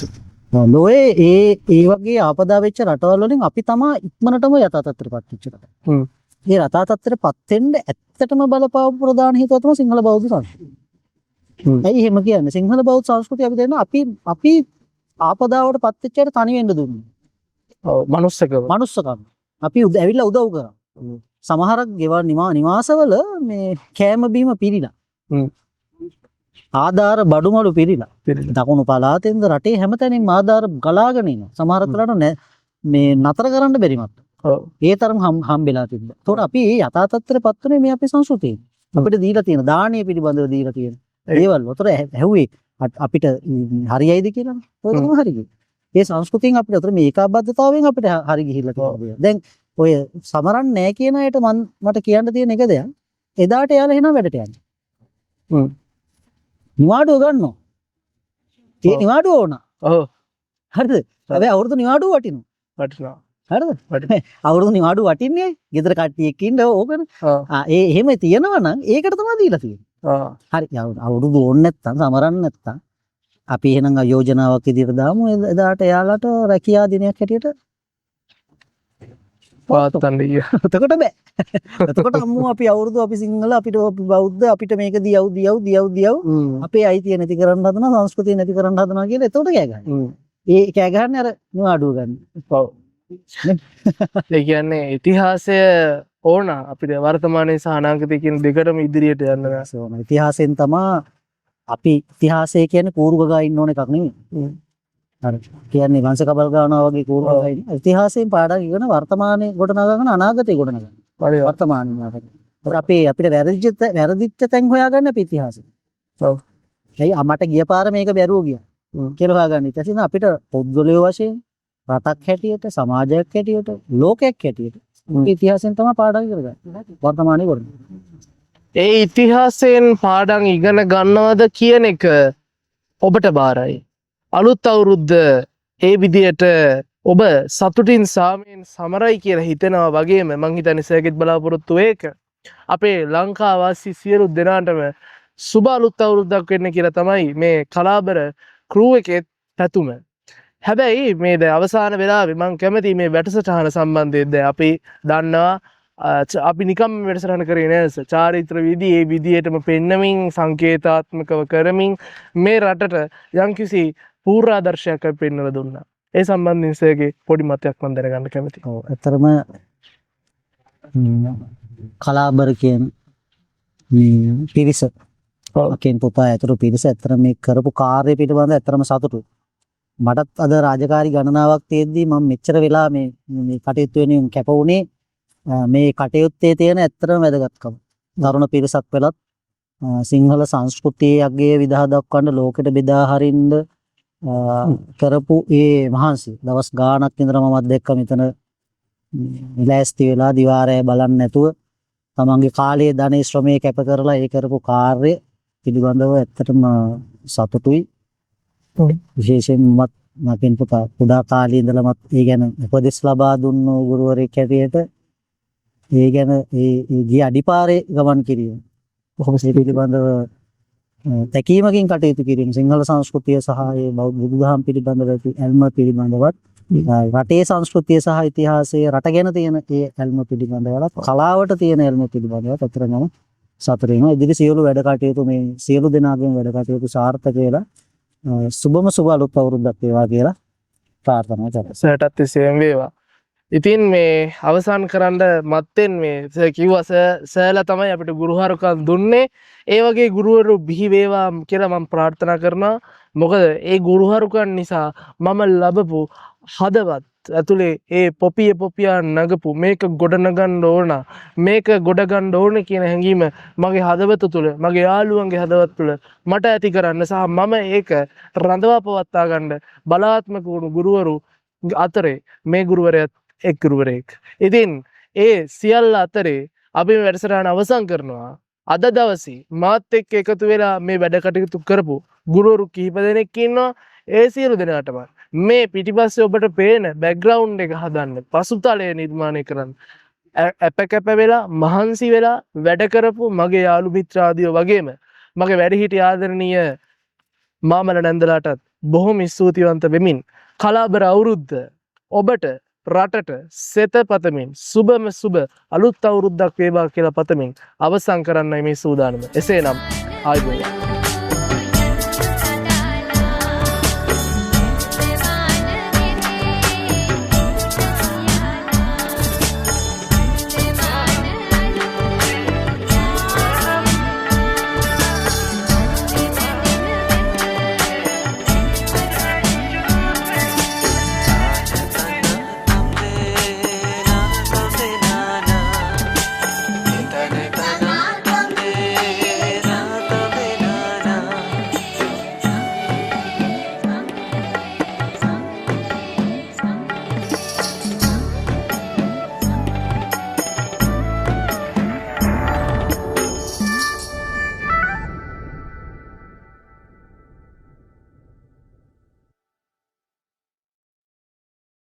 ලෝයේ ඒ වගේ ආපදා වෙච්ච රටවල් වලින් අපි තමා ඉක්මනටම යථා තත්ත්වයටපත් වෙච්ච රට. ඒ යථා තත්ත්වයටපත් වෙන්න ඇත්තටම බලපාව ප්‍රධාන හේතුව තමයි සිංහල බෞද්ධ සංස්කෘතිය. ඇයි එහෙම කියන්නේ? සිංහල බෞද්ධ සංස්කෘතිය අපි දෙන්න අපි ආපදාවටපත් වෙච්ච අයට තනි වෙන්න දුන්නේ. ඔව් මනුස්සකම. අපි ඇවිල්ලා උදව් කරා. සමහරක් ගෙවල් නිවාසවල මේ කෑම බීම පිරිලා. ආධාර බඩුමලු පිරිලා. දකුණු පළාතෙන්ද රටේ හැමතැනින්ම ආධාර ගලාගෙන එනවා. සමහර වෙලාවට මේ නතර කරන්න බැරි මත්. ඒ තරම් හම්බෙලා තිබ්බා. ඒතකොට අපි යථා තත්ත්වයටපත් වුණේ මේ අපේ සංස්කෘතියෙන්. අපිට දීලා තියෙන දානීය පිළිබඳව දීලා තියෙන දේවල් වතර ඇහුවේ අපිට හරියයිද කියලා. ඒක තමයි හරියි. ඒ සංස්කෘතියෙන් අපිට අතර මේ ඒකාබද්ධතාවයෙන් අපිට හරි ගිහිල්ලා තියෙනවා. දැන් ඔය සමරන්නේ නැහැ කියන අයට මට කියන්න තියෙන එක දෙයක්. එදාට යාලා එහෙනම් වැඩට යන්නේ. නිවාඩුව ගන්නවා. ඒ නිවාඩුව ඕන. ඔව්. හරිද? හැබැයි අවුරුදු නිවාඩුව වටිනවා. වටිනවා. හරිද? අවුරුදු නිවාඩුව වටින්නේ ගෙදර කට්ටියක් ඉන්න ඕකනේ. ඒ එහෙම තියෙනවා නම් ඒකට තමයි දීලා තියෙන්නේ. හරි. අවුරුදු ඕනේ නැත්තම් සමරන්න නැත්තම් අපි එහෙනම් යෝජනාවක් විදිහට දාමු. එදාට එයාලට රැකියා දිනයක් හැටියට පාත්තන්න ගිය. එතකොට බෑ. එතකොට අම්මෝ අපි අවුරුදු අපි සිංහල අපිට බෞද්ධ අපිට මේක දියව් අපේ අයිතිය නැති කරන්න හදනවා සංස්කෘතිය නැති කරන්න හදනවා කියලා එතකොට කෑ ගහනවා. ඒ කෑ ගහන්නේ අර නිවාඩුව ගන්න. ඔව්. ඒ කියන්නේ ඉතිහාසය ඕන අපිට වර්තමානයේ සහ අනාගතයේ කියන දෙකටම ඉදිරියට යන්න ඕන. ඉතිහාසයෙන් තමයි අපි ඉතිහාසය කියන්නේ කූරු ගගා ඉන්න ඕන එකක් නෙමෙයි. හරි. කියන්නේ වංශ කබල් ගන්නවා වගේ කූරු ගගා ඉන්න. ඉතිහාසයෙන් පාඩම් ඉගෙන වර්තමානයේ ගොඩනගාගෙන අනාගතේ ගොඩනගන්න. වර්තමානයේ අපිට වැරදිච්ච තැන් හොයාගන්න අපි ඉතිහාසය. ඔව්. එයි මට ගිය පාර මේක බැරුව ගියා. කියලා හොයාගන්න. ඊට පස්සේ අපිට පොත්ගොල්ලෝ වශයෙන් රටක් හැටියට සමාජයක් හැටියට ලෝකයක් හැටියට ඉතිහාසයෙන් තමයි පාඩම් කරගන්නේ. වර්තමානයේ ගොඩ. ඒ ඉතිහාසයෙන් පාඩම් ඉගෙන ගන්නවද කියන එක ඔබට බාරයි. අලුත් අවුරුද්ද ඒ විදියට ඔබ සතුටින් සාමයෙන් සමරයි කියලා හිතනවා වගේම මං හිතන්නේ සර්කිට් බලාපොරොත්තු ඒක අපේ ලංකාවාසී සියලු දෙනාටම සුබ අලුත් අවුරුද්දක් වෙන්න කියලා තමයි මේ කලාබර ක්‍රූ එකේ පැතුම. හැබැයි මේ දැන් අවසාන වෙලාවේ මම කැමති මේ වැඩසටහන සම්බන්ධයෙන් දැන් අපි දන්නවා අපි නිකම් වැඩසටහන කරේ නෑ චාරිත්‍ර විදි ඒ විදියටම පෙන්නමින් සංකේතාත්මකව කරමින් මේ රටට යම්කිසි පූර්වාදර්ශයක් අපි පෙන්වලා දුන්නා. ඒ සම්බන්ධයෙන් සර්ගේ පොඩි මතයක් මම දැනගන්න කැමතියි. ඔව් ඇත්තරම කලාබර කියන මේ පිරිස අකින් පුතා ඇතුළු පිරිස ඇත්තටම මේ කරපු කාර්යය පිළිබඳව ඇත්තටම සතුටුයි. මටත් අද රාජකාරී ගණනාවක් තියෙද්දි මම මෙච්චර වෙලා මේ කටයුතු වෙනුවෙන් කැප වුණේ මේ කටයුත්තේ තියෙන ඇත්තටම වැදගත්කම. දරුණු පිරිසක් වෙලත් සිංහල සංස්කෘතියේ අගය විදහා දක්වන්න ලෝකෙට බෙදා හරින්න කරපු ඒ මහන්සි දවස් ගාණක් ඉඳලා මමත් දැක්ක මෙතන ලෑස්ති වෙලා දිවාරය බලන්නේ නැතුව තමන්ගේ කාලයේ ධනෙ ශ්‍රමයේ කැප කරලා ඒ කරපු කාර්ය පිළිබඳව ඇත්තටම සතුටුයි. විශේෂයෙන්ම මකින් පුතා කුඩා කාලේ ඉඳලමත් ඒ ගැන උපදෙස් ලබා දුන්නු ගුරුවරයෙක් හැටියට ඒ ගැන ඒ ගිය අඩිපාරේ ගමන් කිරීම කොහොමද පිළිබඳව තැකීමකින් කටයුතු කිරීම සිංහල සංස්කෘතිය සහ ඒ බුදුදහම පිළිබඳව ඇල්ම පිළිබඳවත් රටේ සංස්කෘතිය සහ ඉතිහාසය රට ගැන තියෙන ඒ ඇල්ම පිළිබඳවත් කලාවට තියෙන ඇල්ම පිළිබඳවත් අතරම සතුටින් ඉදිරි සියලු වැඩ කටයුතු මේ සියලු දෙනාගේම වැඩ කටයුතු සාර්ථක වෙලා සුබම සුබ අලුත් අවුරුද්දක් වේවා කියලා ප්‍රාර්ථනා කරනවා. සටත් එසේම වේවා. ඉතින් මේ අවසන් කරන්න මත්තෙන් මේ කිව්වා සෑලා තමයි අපිට ගුරුහරුකම් දුන්නේ. ඒ වගේ ගුරුවරු බිහි වේවා කියලා මම ප්‍රාර්ථනා කරනවා. මොකද ඒ ගුරුහරුකම් නිසා මම ලැබපු හදවත් ඇතුලේ ඒ පොපියා නගපු මේක ගොඩ නගන්න ඕන මේක ගොඩ ගන්න ඕන කියන හැඟීම මගේ හදවත තුළ මගේ යාළුවන්ගේ හදවත් තුළ මට ඇති කරන්න සහ මම ඒක රඳවා පවත්වා ගන්න බලාත්මක වුණු ගුරුවරු අතරේ මේ ගුරුවරයාත් එක් ගුරුවරයෙක්. ඉතින් ඒ සියල්ල අතරේ අපි මේ වැඩසටහන අවසන් කරනවා. අද දවසේ මාත් එක්ක එකතු වෙලා මේ වැඩ කටයුතු කරපු ගුරුවරු කිහිප දෙනෙක් ඉන්නවා. ඒ සියලු දෙනාටම මේ පිටිපස්සේ ඔබට පේන බෑග්ග්‍රවුන්ඩ් එක හදන්න පසුතලය නිර්මාණය කරන්න අපකැප වෙලා මහන්සි වෙලා වැඩ කරපු මගේ යාළු මිත්‍රාදියෝ වගේම මගේ වැඩිහිටි ආදරණීය මාමල නැන්දලාටත් බොහොම ස්තුතිවන්ත වෙමින් කලාබර අවුරුද්ද ඔබට රටට සෙත පතමින් සුබම සුබ අලුත් අවුරුද්දක් වේවා කියලා පතමින් අවසන් කරන්නයි මේ සූදානම. එසේනම් ආයුබෝවන්.